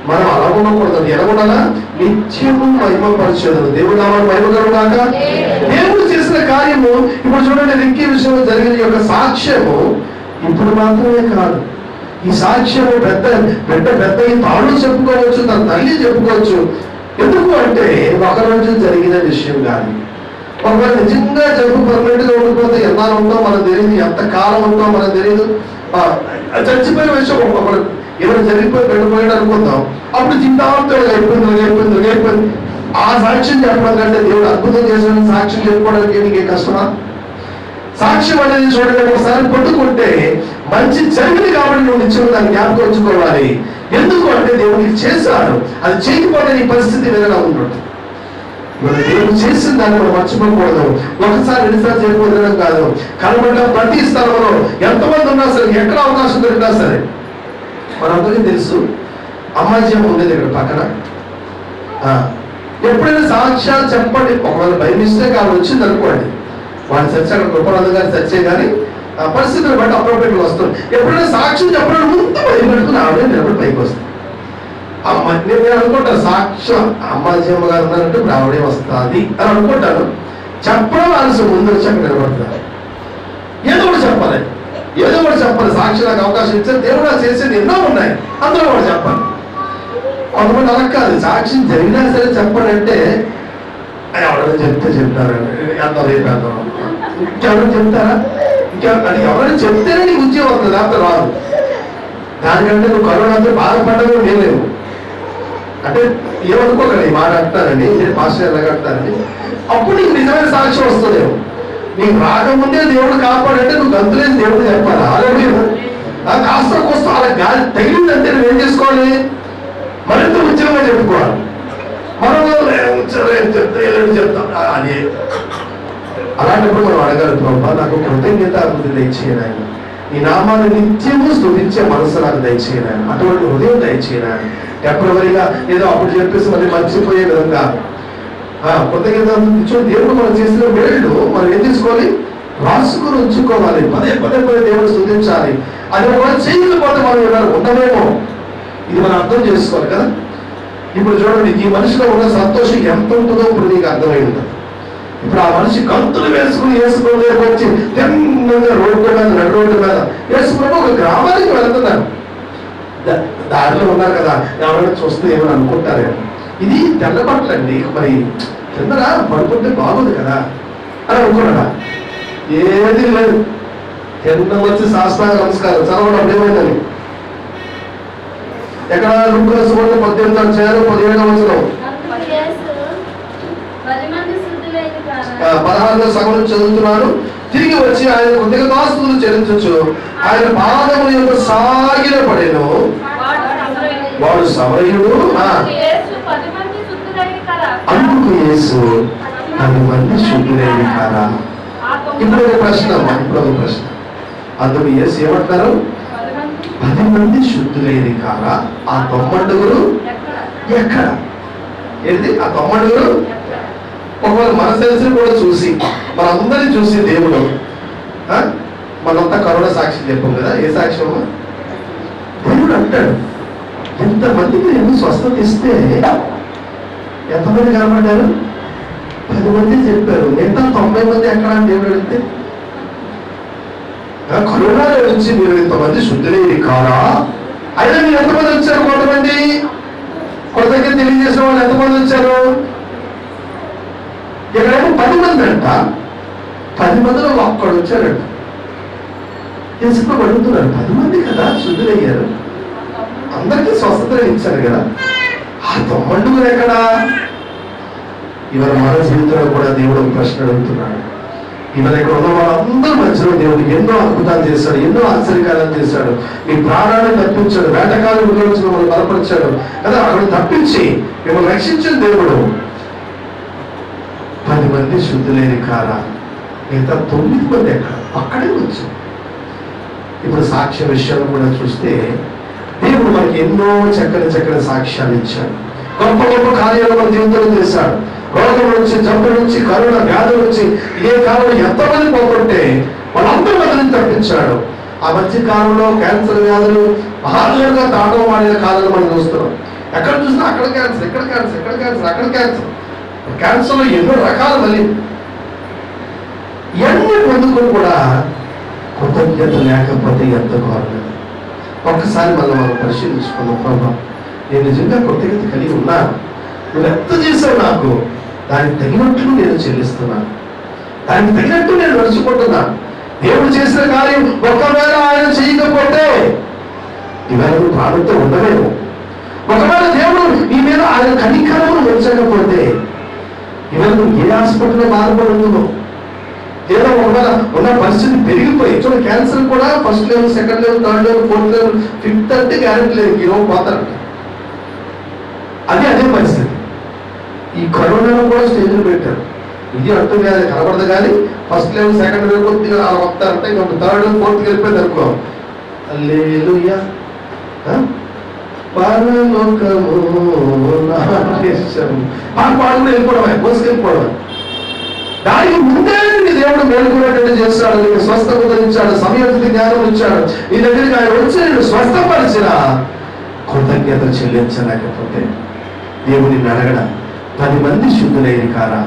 మనం అలా ఉండకూడదు. ఎలా ఉండాలా? నిత్యము మహిమపరచదు. దేవుడు నామమున మహిమ కలుగుగాక. దేవుడు చేసిన కార్యము ఇప్పుడు చూడండి, రిక్కీ విషయంలో జరిగిన యొక్క సాక్ష్యము ఇప్పుడు మాత్రమే కాదు. ఈ సాక్ష్యము పెద్ద ఈ తాను చెప్పుకోవచ్చు, తన తల్లి చెప్పుకోవచ్చు. ఎందుకు అంటే ఒకరోజు జరిగిన విషయం కానీ, ఒకవేళ నిజంగా జబ్బు పర్మనెంట్ గా ఉండిపోతే ఎన్నాళ్ళు ఉందో మనకు తెలియదు, ఎంత కాలం ఉందో మనకు తెలియదు. చచ్చిపోయిన విషయం ఒకరు ఎవరు జరిగిపోయి వెళ్ళిపోయాడు అనుకుందాం, అప్పుడు జీవితాంతో అయిపోయింది. ఆ సాక్ష్యం చెప్పడం కంటే దేవుడు అద్భుతం చేసిన సాక్ష్యం చెప్పుకోవడానికి నీకే కష్టమా? సాక్ష్యం అనేది చూడండి, ఒకసారి పట్టుకుంటే మంచి జరిగింది కాబట్టి నువ్వు నిత్యం దాన్ని జ్ఞాపకం ఉంచుకోవాలి. ఎందుకు అంటే దేవుడికి చేశాడు, అది చేయకపోతే నీ పరిస్థితి వేరేలా ఉంటుంది. దేవుడు చేసిన దాన్ని మనం మర్చిపోకూడదు. ఒకసారి రెండుసార్లు చేయకపోతే కాదు, కనబడ్డ ప్రతి స్థలంలో ఎంతమంది ఉన్నా సరే, ఎక్కడ అవకాశం దొరికినా సరే. మనందరికీ తెలుసు అమ్మాజ్యం ఉండేది ఇక్కడ పక్కన. ఎప్పుడైనా సాక్ష్యాలు చెప్పండి, ఒకవేళ బై మిస్టేక్ ఆవిడ వచ్చింది అనుకోండి, వాళ్ళ చర్చ అక్కడ కృపానంద గారి చర్చే కానీ పరిస్థితులు బట్టి అప్రోప్రియట్గా వస్తుంది. ఎప్పుడైనా సాక్ష్యం చెప్పడం ముందు భయపెట్టుకుని ఆవిడే నిలబడి పైకి వస్తుంది. నేను అనుకుంటాను సాక్ష్యం అమ్మాజీమ్మ గారు ఉన్నారంటే ఇప్పుడు ఆవిడే వస్తుంది అని అనుకుంటాను. చెప్పడం ఆలస్యం ముందు వచ్చి అక్కడ నిలబడతారు. ఏదో ఒకటి చెప్పాలి. సాక్షి నాకు అవకాశం ఇచ్చారు, దేవుడు నాకు చేసేది ఎన్నో ఉన్నాయి, అందులో కూడా చెప్పాలి. కొంతమంది అలా కాదు, సాక్ష్యం జరిగినా సరే చెప్పండి అంటే ఎవరైనా చెప్తారండి, ఎంత రేపు ఇంకెవరైనా చెప్తారా? అది ఎవరైనా చెప్తేనే నీకు ఉద్యోగం వస్తుంది, లేకపోతే రాదు. దానికంటే నువ్వు కరోనాతో బాధపడ్డమే మేలేవు. అంటే ఏమనుకోకండి, ఈ మాట అంటారండి, నేను పాస్టర్ ఎలాగ అంటారండి, అప్పుడు నీకు నిజమైన సాక్ష్యం వస్తుందేమో. నీకు రాకముందే దేవుడు కాపాడంటే నువ్వు గంతులేని దేవుడు చెప్పాలి. అలాగే కాస్త కోస్త అలా గాలి తగిలిందంటే నువ్వేం చేసుకోవాలి? మరింత ఉద్యోగంగా చెప్పుకోవాలి. చెప్తాం అది. అలాంటప్పుడు మనం అడగాలి, ప్రభా నాకు కృతజ్ఞత అభివృద్ధి దయచేయను ఆయన, ఈ నామాన్ని నిత్యము స్తుతించే మనసు నాకు దయచేయను ఆయన, అటువంటి హృదయం దయచేయను ఆయన. టెంపరవరీగా ఏదో అప్పుడు చెప్పేసి మళ్ళీ మర్చిపోయే విధంగా కృతజ్ఞత దేవుడు మనం చేసిన మేళ్ళు మనం ఏం తీసుకోవాలి? రాసుకుని ఉంచుకోవాలి. పదే దేవుడు స్తుతించాలి. అది మనం చేయకపోతే మనం ఏమైనా ఉండమేమో, ఇది మనం అర్థం చేసుకోవాలి కదా. ఇప్పుడు చూడండి, ఈ మనిషిలో ఉన్న సంతోషం ఎంత ఉంటుందో ఇప్పుడు నీకు అర్థమై ఉంటుంది. ఇప్పుడు ఆ మనిషి గంతులు వేసుకుని వచ్చి తిన్నగా నడు రోడ్డు మీద వేసుకుని ఒక గ్రామానికి వెళ్తున్నారు. దారిలో ఉన్నారు కదా, ఎవరైనా చూస్తే ఏమని అనుకుంటారేమో, ఇది తెల్ల బట్టలండి, మరి కిందరా పడుకుంటే బాగుంది కదా అని అనుకున్నాడా? ఏది లేదు, కింద వచ్చి శాస్త్రాంగ నమస్కారం చదవడం ఏమైందని. ఎక్కడ లుకాసు 18:17 16 సగం చదువుతున్నాను. తిరిగి వచ్చి ఆయన కొద్దిగా దాస్తులు చెల్లించు, ఆయన పాదముల యొక్క సాగిల పడెను. వాడు సమరయుడు. అందుకు యేసు 10 మంది శుద్ధులైన కారా. ఇప్పుడు ఒక ప్రశ్న అమ్మా, ఇప్పుడు ఒక ప్రశ్న. అందుకు యేసు ఏమంటారు? 10 మంది శుద్ధులైన కారా. ఆ 90 ఎక్కడ? ఏంటి ఆ 90? ఒకవేళ మన సెల్స్ని కూడా చూసి, మనందరినీ చూసి దేవుడు మనంతా కరోనా సాక్ష్యం చెప్పాం కదా. ఏ సాక్ష్యమా? దేవుడు అంటాడు, ఎంతమందికి నేను స్వస్థత ఇస్తే ఎంతమంది కనబడ్డారు? 10 మంది చెప్పారు. మిగతా 90 మంది ఎక్కడ అని దేవుడు అడిగితే, కరోనా నుంచి మీరు ఇంతమంది శుద్ధులైన కారా. అయినా మీరు ఎంతమంది వచ్చారు? కొంతమంది దగ్గర తెలియజేసిన వాళ్ళు ఎంతమంది వచ్చారు? ఇక్కడేమో 10 మంది అంట. 10 మందిలో ఒక్కడు వచ్చారంట. ఎందుకు అడుగుతున్నారు? 10 మంది కదా శుద్ధులయ్యారు, అందరికీ స్వస్థత ఇచ్చారు కదా, ఆ 90 ఎక్కడా? ఇవాళ మన జీవితంలో కూడా దేవుడు ఒక ప్రశ్న అడుగుతున్నాడు. ఇవాళ ఇక్కడ ఉన్న వాళ్ళందరూ మధ్యలో దేవుడు ఎన్నో అద్భుతాలు చేశాడు, ఎన్నో ఆశ్చర్యకారాలు చేశాడు. మీ ప్రాణాన్ని తప్పించాడు, వేటకాలు గురించి మిమ్మల్ని బలపరిచాడు కదా. అక్కడ తప్పించి మిమ్మల్ని రక్షించిన దేవుడు 10 మంది శుద్ధులైన కారా. మిగతా 9 మంది ఎక్కడ? అక్కడే వచ్చాడు. ఇప్పుడు సాక్ష్య విషయాలు కూడా చూస్తే దేవుడు మనకి ఎన్నో చక్కని సాక్ష్యాలు ఇచ్చాడు. గొప్ప గొప్ప కార్యాలు మన జీవితంలో చేశాడు. రోగం నుంచి, జబ్బు నుంచి, కరోనా వ్యాధుల నుంచి ఏ కాలంలో ఎంతమంది పోతుంటే వాళ్ళందరూ మందిని తప్పించాడు. ఆ మధ్య కాలంలో క్యాన్సర్ వ్యాధులు మహాలుగా తాండవం ఆడిన కాలంలో మనం చూస్తున్నాం. ఎక్కడ చూసినా అక్కడ క్యాన్సర్, ఇక్కడ క్యాన్సర్, ఇక్కడ క్యాన్సర్, అక్కడ క్యాన్సర్. క్యాన్సర్లో ఎన్నో రకాలు. మళ్ళీ ఇవన్నీ పొందుకొని కూడా కృతజ్ఞత లేకపోతే ఎంత ఘోరం. ఒక్కసారి మనం పరిశీలించుకున్నాం. ప్రభావం, నేను నిజంగా కృతజ్ఞత కలిగి ఉన్నాను, నువ్వు ఎంత చేసావు, నాకు దానికి తగినట్లు నేను చెల్లిస్తున్నాను, దానికి తగినట్టు నేను నడుచుకుంటున్నాను. దేవుడు చేసిన కార్యం ఒకవేళ ఆయన చేయకపోతే ఇవాళ నువ్వు ప్రాణంతో ఉండలేవు. ఒకవేళ దేవుడు నీ మీద ఆయన కనికరమును ఉంచకపోతే ఇవాళ నువ్వు ఏ హాస్పిటల్లో బాధపడుతున్నావు. లేదా ఒకవేళ ఉన్న పరిస్థితి పెరిగిపోయి, చూడండి క్యాన్సర్ కూడా first level, second level, third level, fourth level, fifth అంటే గ్యారెంటీ లేదు, ఈరోజు పోతారంట. అదే పరిస్థితి. ఈ కరోనాలో కూడా స్టేజ్లు పెట్టారు. ఇది అంటుంది అది కనబడదు కానీ ఫస్ట్ లెవెల్, సెకండ్ లెవెల్ కొద్దిగా అలా వస్తారంటే ఇంకా థర్డ్ లెవెల్, ఫోర్త్ వెళ్ళిపోయింది అనుకో. హల్లెలూయా, పాడుకుని వెళ్ళిపోవడమే, మోసుకెళ్ళిపోవడమే. దానికి ముందే దేవుడు మేలుకునేటట్టు చేస్తాడు, నీకు స్వస్థ ఉదరించాడు, సమయోచిత జ్ఞానం ఇచ్చాడు. నీ దగ్గరికి ఆయన వచ్చి నేను స్వస్థపరిచిన కృతజ్ఞత చెల్లించలేకపోతే దేవుడిని అడగడ 10 మంది శుద్ధులైన కారా.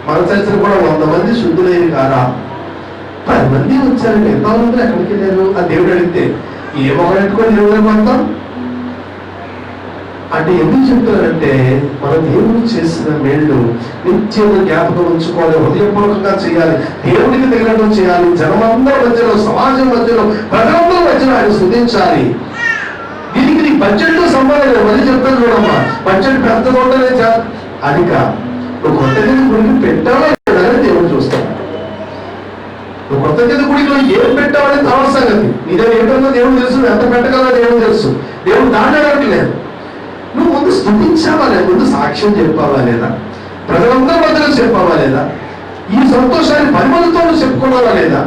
మన చరిత్ర కూడా 100 మంది శుద్ధులైన కారా. 10 మంది వచ్చారంటే ఎంతమంది ఎక్కడికి వెళ్ళారు ఆ దేవుడు అడిగితే ఏ మొహం పెట్టుకొని దేవుడు మొత్తం అంటే ఎందుకు చెప్తారంటే మన దేవుడు చేసిన మేళ్ళు నిత్యం జ్ఞాపకం ఉంచుకోవాలి, హృదయపూర్వకంగా చేయాలి, దేవుడికి తగినట్టు చేయాలి, జనమందరి మధ్యలో, సమాజం మధ్యలో, ప్రజలందరి మధ్యలో ఆయన స్తుతించాలి. దీనికి నీ బడ్జెట్తో సంబంధం లేదు. మళ్ళీ చెప్తాను చూడమ్మా, బడ్జెట్ పెద్దగా ఉంటేనే అది కాదు. నువ్వు కొత్త గది గుడికి పెట్టాలని దేవుడు చూస్తాడు. నువ్వు కొత్త గది గుడిలో ఏం పెట్టావని తర్వాత సంగతి. నీ దగ్గర ఏంటో దేవుడు తెలుసు, ఎంత పెట్టగల దేవుడు తెలుసు. దేవుడు దాన్ని అడగట్లేదు. నువ్వు ముందు స్తుతించావా లేదా, ముందు సాక్ష్యం చెప్పావా లేదా, ప్రజలందరి మధ్యలో చెప్పావా లేదా, ఈ సంతోషాన్ని 10 మందితో చెప్పుకున్నావా లేదా,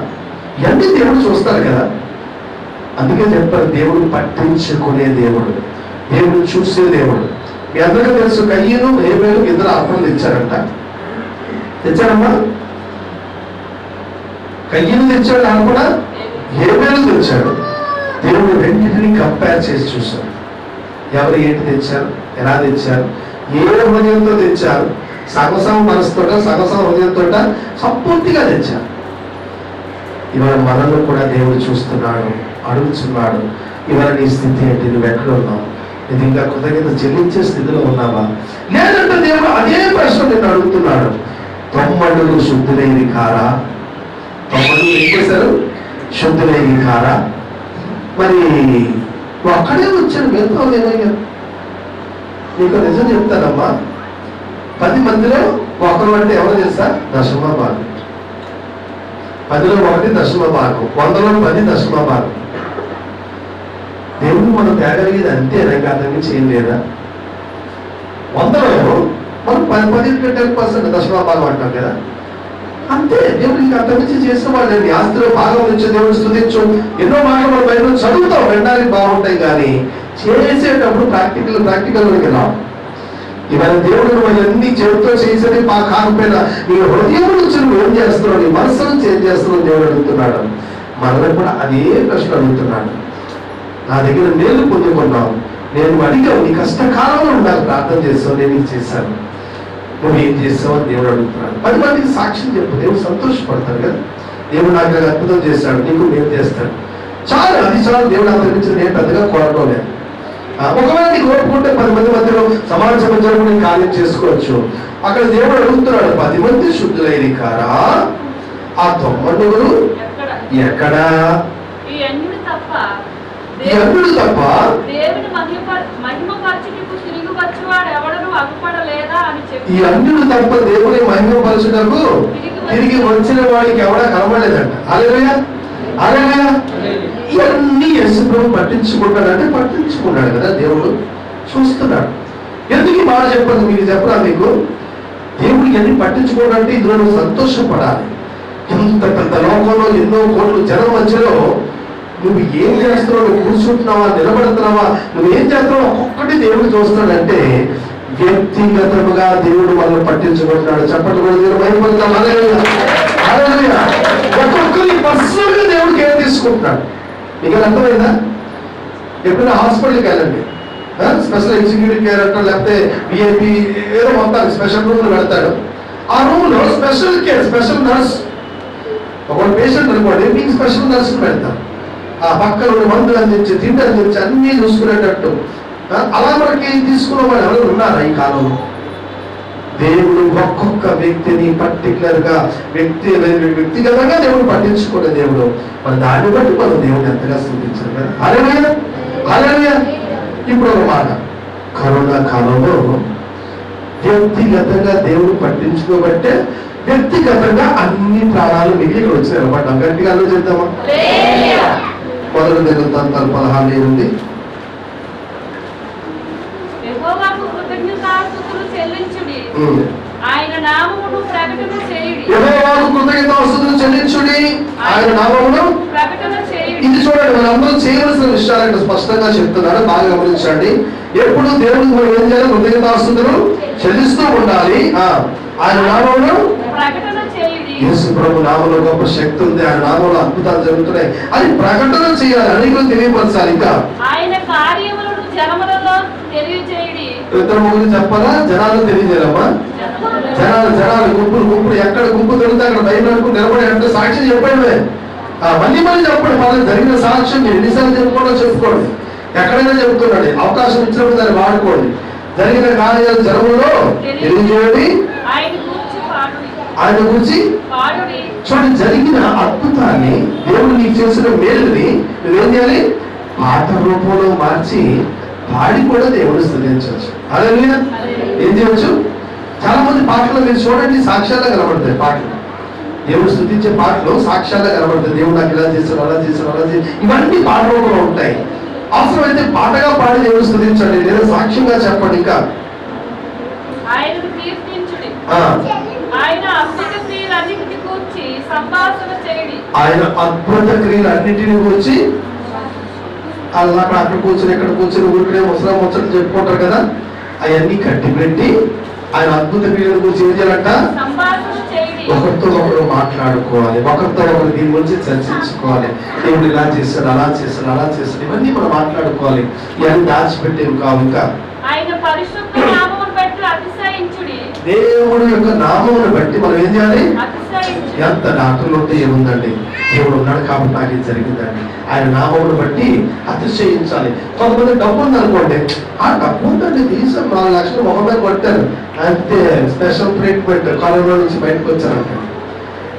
ఇవన్నీ దేవుడు చూస్తారు కదా. అందుకే చెప్పారు, దేవుడు పట్టించుకునే దేవుడు, దేవుడు చూసే దేవుడు. మీ అందరికీ తెలుసు, కయ్యను హేబేలు 2 అర్పణలు తెచ్చారంట. తెచ్చారమ్మా? కయ్యను తెచ్చాడు అర్పణ, హేబేలు తెచ్చాడు. దేవుడు రెండింటిని కంపేర్ చేసి చూశాడు. ఎవరు ఏంటి తెచ్చారు, ఎలా తెచ్చారు, ఏ హృదయంతో తెచ్చారు, సగసం మనసుతోట, సగసం హృదయంతో, సంపూర్తిగా తెచ్చారు. ఇవాళ మనల్ని కూడా దేవుడు చూస్తున్నాడు, అడుగుతున్నాడు. ఇవాళ నీ స్థితి ఏంటి, నువ్వు ఎక్కడ ఉన్నావు, ఇది ఇంకా కృతజ్ఞత చెల్లించే స్థితిలో ఉన్నావా? లేదంటే దేవుడు అదే ప్రశ్న నిన్ను అడుగుతున్నాడు. 90 శుద్ధులైన కారా. 90 ఏం చేశారు? శుద్ధులైన కారా. మరి అక్కడే వచ్చాడు, మిగతా ఏమయ్యారు? నీకు నిజం చెప్తానమ్మా, 10 మందిలో ఒకరు అంటే ఎవరు తెలుసా? దశమ భాగం. 10లో 1 దశమ భాగం, 100లో 10 దశమ భాగం. దేవుడు మనం తేగలిగేది అంతే, నాకు అంతకు చేయలేదా? 100లో మనం 10% దశమ భాగం అంటాం కదా, అంతే. దేవుడికి అంతమించి చేసిన వాళ్ళు ఆస్తిలో భాగం నుంచి దేవుడు స్తుతించు. ఎన్నో మాటలు మన బైబిల్ చదువుతాం, వినడానికి బాగుంటాయి, కానీ చేసేటప్పుడు ప్రాక్టికల్లోకి రావు. ఇవాళ దేవుడు అన్ని చెడుతో చేసేది కాకపోయినా నీ హృదయం నుంచి నువ్వు ఏం చేస్తున్నావు, నీ మనసు నుంచి ఏం చేస్తున్నావు దేవుడు అడుగుతున్నాడు. మనల్ని కూడా అదే ప్రశ్న అడుగుతున్నాడు. నా దగ్గర మేలు పొందుకున్నావు, నేను అడిగావు, నీ కష్టకాలంలో నాకు ప్రార్థన చేస్తావు, నేను నీకు చేశాను, నువ్వు ఏం చేస్తావు అని దేవుడు అడుగుతున్నాడు. 10 మందికి సాక్ష్యం చెప్పు, దేవుడు సంతోషపడతాడు కదా. దేవుడు నాకు అద్భుతం చేశాడు, నీకు మేము చేస్తాడు, చాలు, అది చాలు. దేవుడు అంతరించి నేను పెద్దగా కోరటం లేదు. ఒకవేళ నీకు ఓపుకుంటే 10 మంది మధ్యలో సమాజ మధ్యలో నేను కార్యం చేసుకోవచ్చు. అక్కడ దేవుడు అడుగుతున్నాడు, 10 మంది శుద్ధులైన కారా, ఆ 90 ఎక్కడా? ఈ అన్యుడు తప్ప దేవుని మహిమపరచుటకు తిరిగి వచ్చేవాడు ఎవడను అగుపడలేదా అని చెప్పి, ఈ అన్యుడు తప్ప దేవుని మహిమపరచుటకు తిరిగి వచ్చిన వాడికి ఎవడా కనబడలేదంట. హల్లెలూయా, హల్లెలూయా. ఇవన్నీ యేసు ప్రభు పట్టించుకుంటాడంటే పట్టించుకున్నాడు కదా, దేవుడు చూస్తున్నాడు. ఎందుకు ఈ మాట చెప్పదు, మీకు చెప్పరా? మీకు దేవుడు ఇవన్నీ పట్టించుకోవడంటే ఇందులో నువ్వు సంతోషపడాలి. ఎంత పెద్ద లోకంలో ఎన్నో కోట్ల జనం మధ్యలో నువ్వు ఏం చేస్తున్నావు, నువ్వు కూర్చుంటున్నావా, నిలబడుతున్నావా, నువ్వు ఏం చేస్తున్నావు, ఒక్కొక్కటి దేవుడు చూస్తున్నాడంటే వ్యక్తిగతముగా దేవుడు మనల్ని పట్టించుకుంటున్నాడు. చెప్పండి కూడా దేవుడు భయపడతాం. ఒక్కొక్కరి పర్సనల్ గా దేవుడు కేర్ తీసుకుంటున్నాడు. మీకు అర్థమైందా? ఎప్పుడైనా హాస్పిటల్కి వెళ్ళండి, స్పెషల్ ఎగ్జిక్యూటివ్ కేర్ అంటారు, లేకపోతే విఐపి ఏదో మొత్తానికి స్పెషల్ రూమ్ లో పెడతాడు. ఆ రూమ్ లో స్పెషల్ కేర్, స్పెషల్ నర్స్, ఒక పేషెంట్ అనుకోండి, మీకు స్పెషల్ నర్స్ పెడతారు. ఆ పక్కన మందులు అందించి, తిండి అందించి, అన్ని చూసుకునేటట్టు. అలా మనకి తీసుకున్న వాళ్ళు ఎవరు ఉన్నారా ఈ కాలంలో? దేవుడు ఒక్కొక్క వ్యక్తిని పర్టికులర్ గా వ్యక్తిగతంగా దేవుడు పట్టించుకునే దేవుడు. మరి దాన్ని బట్టి మనం దేవుడు ఎంతగా స్తుతించాలి కదా. హల్లెలూయా, హల్లెలూయా. ఇప్పుడు ఒక మాట, కరోనా కాలంలో వ్యక్తిగతంగా దేవుడు పట్టించుకోబట్టే వ్యక్తిగతంగా అన్ని ప్రాణాలు మిగిలి ఇక్కడ వచ్చినాయి అనమాట. గట్టిగా అల్లు చేద్దామా? 1 దినవృత్తాంతాలు 16 యెహోవాకు కృతజ్ఞతాస్తుతులు చెల్లించుడి, ఆయన నామమును ప్రకటన చేయుడి. యెహోవాకు కృతజ్ఞతాస్తుతులు చెల్లించుడి, ఆయన నామమును ప్రకటన చేయుడి. ఇది చూడండి, మనందరం చేయవలసిన విషయాలు స్పష్టంగా చెప్తున్నాడు, బాగా గమనించండి. ఎప్పుడు దేవుడికి మనం ఏం చేయాలి? కృతజ్ఞతాస్తుతులు చెల్లిస్తూ ఉండాలి. ఆయన నామమును ప్రకటన చేయుడి. యేసు ప్రభు నామములో గొప్ప శక్తి ఉంది, ఆయన నామములో అద్భుతాలు జరుగుతున్నాయి, అది ప్రకటన చేయాలి, అనేకులు తెలియపరచాలి. ఇంకా ఆయన కార్యములను జనములలో తెలియజేయుడి. ఇతర ముగ్గురు చెప్పాలా? జనాలు తెలియజేయాలమ్మా. జనాలు గుంపులు ఎక్కడ గుంపు దొరికితే అక్కడ బయట నిలబడి అంటే సాక్ష్యం చెప్పండి. మళ్ళీ చెప్పండి, మళ్ళీ జరిగిన సాక్ష్యం మీరు ఎన్నిసార్లు చెప్పుకోండి. ఎక్కడైనా చెప్తున్నాడు, అవకాశం ఇచ్చినప్పుడు దాన్ని వాడుకోండి. జరిగిన కార్యాలు జనములో తెలియజేయండి, ఆయన గురించి చూడండి. జరిగిన అద్భుతాన్ని, దేవుడు నీకు చేసిన మేలుని నువ్వేం చేయాలి? పాట రూపంలో మార్చి పాడి కూడా దేవుడు స్తుతించవచ్చు. హల్లెలూయా. ఏం చేయవచ్చు? చాలా మంది పాటలు మీరు చూడండి, సాక్ష్యాల్లో కనబడతాయి. పాటలు, దేవుడు స్తుతించే పాటలు సాక్ష్యాల్లో కనబడతాయి. దేవుడు నాకు ఇలా చేశాడు, అలా చేశాడు, అలా చేసి ఇవన్నీ పాట రూపంలో ఉంటాయి. అవసరమైతే పాటగా పాడి దేవుడు స్తుతించండి, లేదా సాక్ష్యంగా చెప్పండి. ఇంకా ఆయనను కీర్తించుడి, ఆయన అద్భుత క్రియలన్నిటిని గూర్చి సంభాషణ చేయుడి. ఆయన అద్భుత క్రియలన్నిటిని గూర్చి అలా అక్కడ కూర్చొని ఎక్కడ కూర్చొని ఊరికే ముసలం ముచ్చట్లు చెప్పుకుంటారు కదా, అవన్నీ కట్టిపెట్టి ఆయన అద్భుత క్రియల గురించి ఏం చేయాలంట? ఒకరితో ఒకరు మాట్లాడుకోవాలి, ఒకరితో ఒకరు దీని గురించి చర్చించుకోవాలి. దేవుడు ఇలా చేస్తాడు, అలా చేస్తాడు, అలా చేస్తాడు, ఇవన్నీ మనం మాట్లాడుకోవాలి. ఇవన్నీ దాచిపెట్టేవి కావు. ఇంకా ఆయన పరిశుద్ధ నామమును బట్టి అతిశయించుడి. దేవుడు యొక్క నామమును బట్టి మనం ఏం చేయాలి? ఎంత డాక్టర్లు ఉంటే ఏముందండి, దేవుడు ఉన్నాడు కాబట్టి నాకు ఇది జరిగిందండి. ఆయన నామమును బట్టి అతిశయించాలి. కొంతమంది డబ్బు ఉందనుకోండి, ఆ డబ్బు ఉందండి, తీసాం 4 లక్షలు మొహమ్మద్ కొట్టారు, అంతే స్పెషల్ ట్రీట్మెంట్, కరోనా నుంచి బయటకు వచ్చారంట.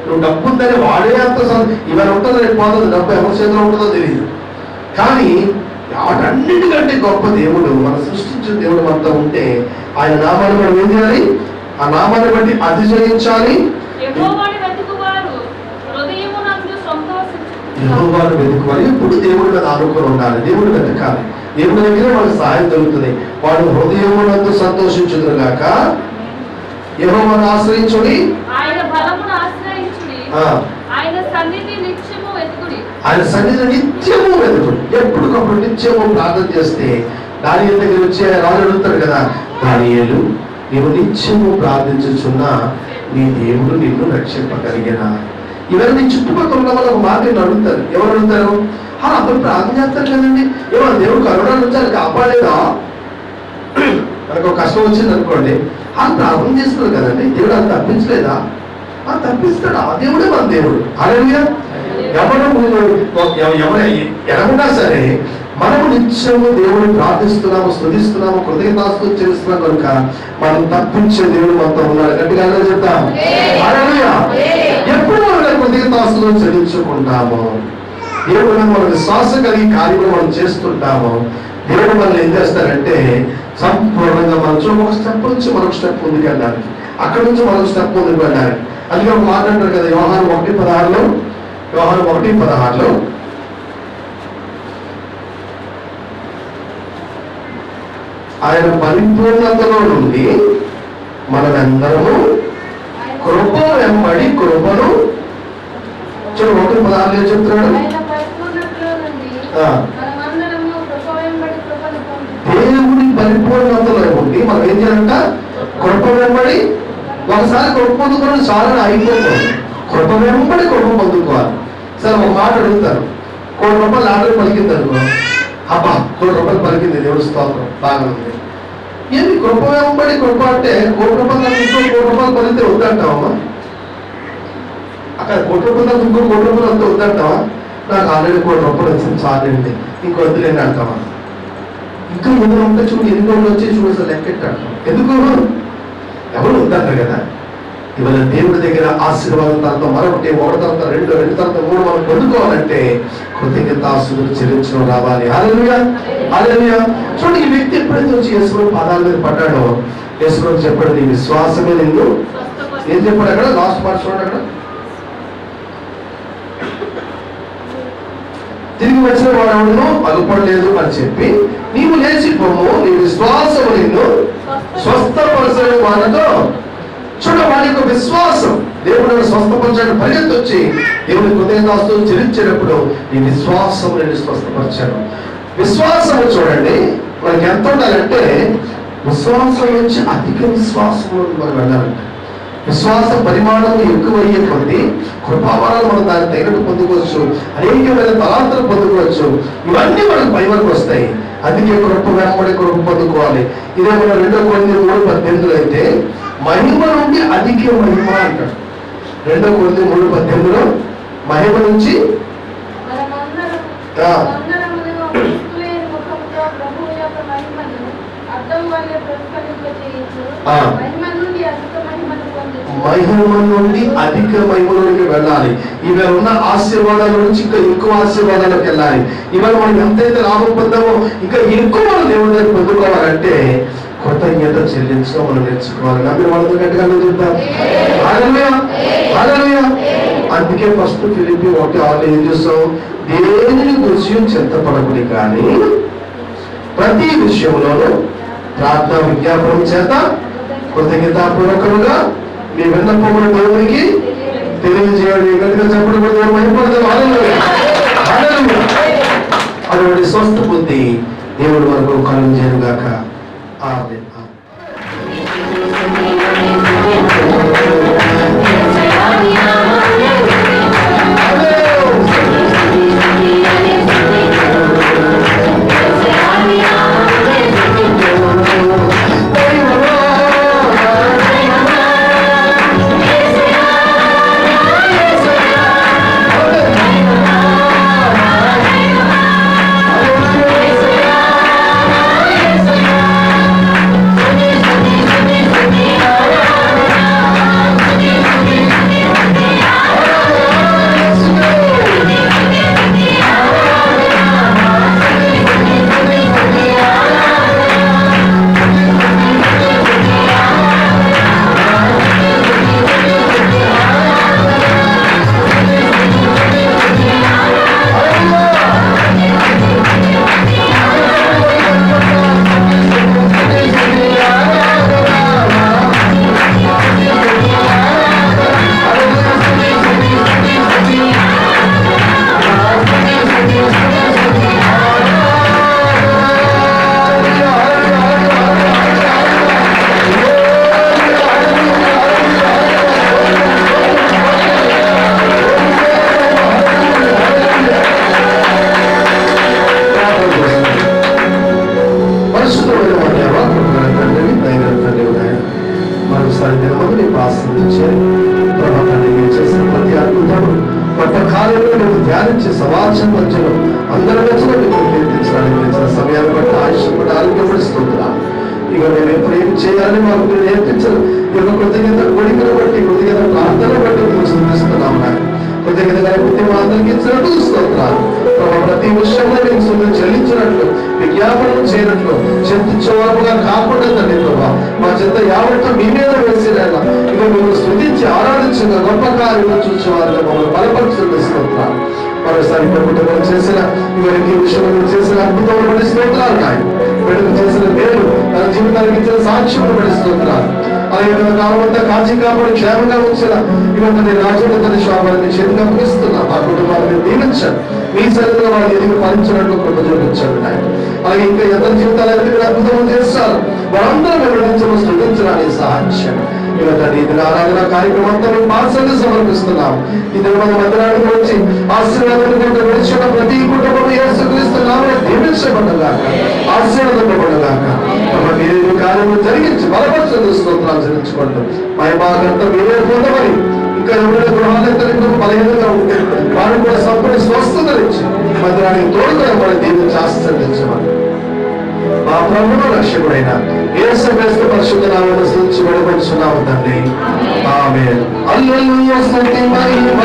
నువ్వు డబ్బు ఉందని వాడే అంత ఇవాళ ఉంటుందో రేపు పోతుంది, డబ్బు ఎవరి చేతిలో ఉంటుందో తెలియదు. కానీ వాటన్నిటికంటే గొప్ప దేవుడు, మనం సృష్టించిన దేవుడు మనతో ఉంటే ఆయన నామాన్ని మనం ఏం చేయాలి? ఆ నామాన్ని బట్టి అతిశయించాలి. యెహోవాను వెతుకువారు హృదయమును యెహోవాను వెతుకోవాలి. ఎప్పుడు దేవుడి మీద ఆనుకొని ఉండాలి, దేవుడు వెతకాలి. దేవుడి దగ్గర మనకు సహాయం దొరుకుతుంది. వాడు హృదయమునందు సంతోషించుదురు గాక, యెహోవాను ఆశ్రయించుడి, ఆయన బలమును ఆశ్రయించుడి, ఆయన సన్నిధి నిత్యము వెతుకుడి. ఆయన సన్నిధి నిత్యము వెతుకుడి. ఎప్పటికప్పుడు నిత్యము ప్రార్థన చేస్తే దానియేలు దగ్గర వచ్చి రాజు అడుగుతాడు కదా, దానియేలు నీవు నిత్యము ప్రార్థించుచున్నా నీ దేవుడు నిన్ను రక్షింపగలిగినా? ఇవన్నీ చుట్టుపక్కల ఉన్న వాళ్ళు ఒక మాట అడుగుతారు. ఎవరు అడుగుతారు? అందరూ ప్రార్థన చేస్తారు కదండి, ఏమో దేవుడు కరుణ నుంచి ఆయన కాపాడేదా? మనకు ఒక కష్టం వచ్చింది అనుకోండి, ప్రార్థన చేస్తున్నారు కదండి, దేవుడు అది తప్పించలేదా? తప్పిస్తాడు. ఆ దేవుడే మన దేవుడు. హల్లెలూయా. ఎవరైనా సరే మనము నిత్యము దేవుడిని ప్రార్థిస్తున్నాము, స్తుతిస్తున్నాము, కృతజ్ఞతాస్తుతులు చేస్తున్నాం కనుక మనం తప్పించే దేవుడు మనతో ఉన్నాడు. గట్టిగా చెప్తాం హల్లెలూయా. ఎప్పుడు మనం కృతజ్ఞతాస్తుతులు చెల్లించుకుంటాము, దేవుడు మన విశ్వాసం కలిగి కార్యక్రమం మనం చేస్తుంటాము, దేవుడు మనల్ని ఏం చేస్తారంటే సంపూర్ణంగా మనం ఒక స్టెప్ నుంచి మరొక స్టెప్ ముందుకు వెళ్ళాలి, అక్కడి నుంచి మరొక స్టెప్ ముందుకు వెళ్ళాలి. అందుకే ఒక మాట అంటారు కదా, యోహాను 1:16 ఆయన పరిపూర్ణతలో నుండి మనమందరము కృప వెంబడి కృపను, చూడు 1:16 చెప్తున్నాడు, దేవుడి పరిపూర్ణతలో ఉండి మనం ఏం చేయాలంట? కృప వెంబడి. ఒకసారి కృప పొందుకోవడం చాలా అయిపోతుంది, కృప వెంబడి కృప పొందుకోవాలి. సరే ఒక మాట అడుగుతారు, ₹1,00,000 లాటరీ పలికింది అనుకో, అబ్బా ₹1,00,000 పలికింది, దేవుడు స్తోత్రం, బాగా ఉంది. ఏంటి కృప వెంబడి కృప అంటే ₹1,00,000 ఇంకో ₹1,00,000 పలికితే వద్దంటావమ్మా? అక్కడ ₹1,00,000 ఇంకో ₹1,00,000 అంతా వద్దంటావా? నాకు ఆల్రెడీ ₹1,00,000 వచ్చింది చాలండి, ఇంకో వద్దులేండి అంటావా? ఇంకా ఎందుకు ఉంటే చూడు, ఎన్ని రోజులు వచ్చి చూడు, అసలు లెక్కెట్టాడు. ఎందుకు? ఎవరు వద్దంటారు కదా. ఇవాళ దేవుడి దగ్గర ఆశీర్వాదం తర్వాత మరొకటి, ఒకటి తర్వాత రెండు తర్వాత మూడు మనం పొందుకోవాలంటే కృతజ్ఞతాస్తుతులు చెల్లించడం రావాలి. హల్లెలూయా, హల్లెలూయా. చూడండి, ఈ వ్యక్తి ఎప్పుడైతే వచ్చి యేసు పాదాల మీద పడ్డాడో, యేసు చెప్పాడు, నీ విశ్వాసమే నిన్ను ఏం చెప్పాడు అక్కడ లాస్ట్ మాట చూడండి, అక్కడ తిరిగి వచ్చిన వాడు పలుపడలేదు అని చెప్పి, నీవు లేచిపోము, నీ విశ్వాసము నిన్ను స్వస్థపరచని వారితో. చూడ వాడి యొక్క విశ్వాసం, దేవుడు స్వస్థపరచాడు, పరిగెత్తి వచ్చి దేవుని కృతజ్ఞతాస్తుతులు చెల్లించేటప్పుడు నీ విశ్వాసం నిన్ను స్వస్థపరిచాడు. విశ్వాసము చూడండి మనకి ఎంత ఉండాలంటే, విశ్వాసం నుంచి అధిక విశ్వాసం మనం వెళ్ళాలంటే, విశ్వాస పరిమాణం ఎక్కువయ్యే కొద్ది కృపావరాలు మనం దాన్ని తగినట్టు పొందుకోవచ్చు, అనేకమైన తలాంతలు పొందుకోవచ్చు. ఇవన్నీ మనకు పై వరకు వస్తాయి. అందుకే కృప వెంబడి కృప పొందుకోవాలి. ఇదే మన 2 కొరింథీయులు 3:18 అయితే మహిమ నుండి అధిక మహిమ అంటాడు. 2 కొరింథీయులు 3:18 మహిమ నుంచి మహిమ నుండి అధిక మహిమలోకి వెళ్ళాలి. ఇవాళ ఉన్న ఆశీర్వాదాల నుంచి ఇంకా ఎక్కువ ఆశీర్వాదాలకు వెళ్ళాలి. ఇవాళ మనం ఎంతైతే లాభం పొందామో ఇంకా ఎక్కువ మనం దేవుడి దగ్గర పొందుకోవాలంటే కృతజ్ఞత చెల్లించడం మనం నేర్చుకోవాలి. మీరు వాళ్ళతో గట్టిగా చెప్తాం హల్లెలూయా, హల్లెలూయా. అందుకే ఫస్ట్ ఫిలిప్పీ 1:6 ఏం చూస్తాం? దేనిని గురించి చింతపడకుడి కానీ ప్రతి విషయంలోనూ ప్రార్థన విజ్ఞాపనం చేత కృతజ్ఞతాపూర్వకంగా మీ విన్నపములు దేవునికి తెలియజేయండి. గట్టిగా చెప్పడం అటువంటి స్వస్థ బుద్ధి దేవుడు వరకు కలుగు చేయను గాక. ఆమేన్. మధ్యలో అందరూ వచ్చినట్టు కీర్తించడానికి ఇచ్చిన సమయాన్ని బట్టి ఆయుష్ బట్టి ఆరోగ్యపడిస్తున్నాం. ఇక మేము ఎప్పుడు ఏం చేయాలని మాకు మీరు నేర్పించరు. ఇక కృతజ్ఞత కోరికను బట్టి, కృతజ్ఞత ప్రార్థన బట్టి మేము చూపిస్తున్నాం. కృతజ్ఞత బుద్ధి మా అందరికి ఇచ్చినట్టు స్తోత్రాలు ప్రభావ. ప్రతి విషయంలో మేము సొంతం చెల్లించినట్లు, విజ్ఞాపనం చేయనట్లు, చింతించేవారుగా కాకుండా తండ్రి ప్రభావ మా చెంత యావత్తు మీ మీద వేసేలాగా ఇక మేము స్తుతించి ఆరాధించగా గొప్ప కార్యాలు చూసేవారుగా మమ్మల్ని బలపరుచుకుని స్తోత్రాలు. మరోసారి కుటుంబం చేసిన ఇవరికి విషయంలో చేసిన అద్భుతములు పడి స్తోత్రాలు నాయన. బిడ్డకు చేసిన మేలు తన జీవితానికి ఇచ్చిన సాక్ష్యములు పడి స్తోత్రాలు. అలాగే కాలమంతా కాచి కాపాడి క్షేమంగా ఉంచిన ఇవన్నీ రాజుడు తన శాపాన్ని చేతికి అప్పగిస్తున్నాం. ఆ కుటుంబాన్ని దీవించండి. మీ సరిగ్గా వాళ్ళు ఎదిగి ఫలించినట్లు కృప చూపించండి నాయన. అలాగే ఇంకా ఎంత జీవితాలు ఎదుగు అద్భుతం చేస్తారు వారందరూ వివరించడం స్థుతించడానికి సహాయం. ఇవన్నీ ఇది ఆరాధన కార్యక్రమం అంతా మేము పార్సల్ని సమర్పిస్తున్నాం. ఈ దిన మందిరానికి వచ్చి ఆశీర్వాదాన్ని విడిచిన ప్రతి కుటుంబం యేసుక్రీస్తు నామమున దీవించబడగాక, ఆశీర్వదించబడగాక. మీరు కార్యము జరిగించి బలపరచండి. స్తోత్రాలు చెల్లించుకోండి. మహిమాగంత మీరే పొందమని ఇంకా ఎవరైనా గృహాలు బలహీనంగా ఉంటే వారు కూడా సంపూర్ణ స్వస్థతనిచ్చి మందిరానికి తోడుగా మనం దీన్ని ఆశీర్వదించమని మా ప్రభువు రక్షకుడైన యేసుక్రీస్తు పరిశుద్ధ నామమున స్తుతించి వేడుకొంచున్నాము తండ్రి. ఆమేన్. హల్లెలూయా. స్తుతి మహిమ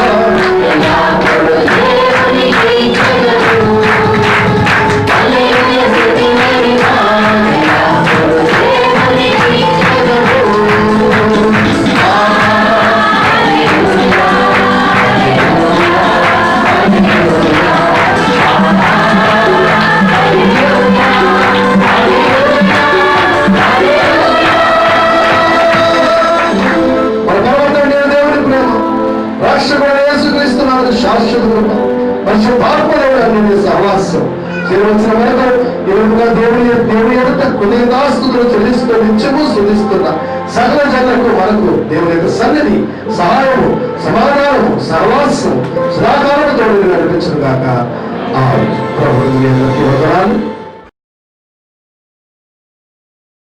శాశ్వత కృప పరిశుద్ధాత్మదేవుడు సహవాసం చేరవలసిన వరకు ఎదురుగా దేవుని ఎదుట కృతజ్ఞతాస్తుతులు చెల్లిస్తూ నిత్యము స్తుతిస్తున్న సకల జనులకు మనకు దేవుని యొక్క సన్నిధి, సహాయము, సమాధానము, సహవాసము సదాకాలము తోడు నడిపించును గాక. ఆ ప్రభువు మీ అందరికీ వందనాలు.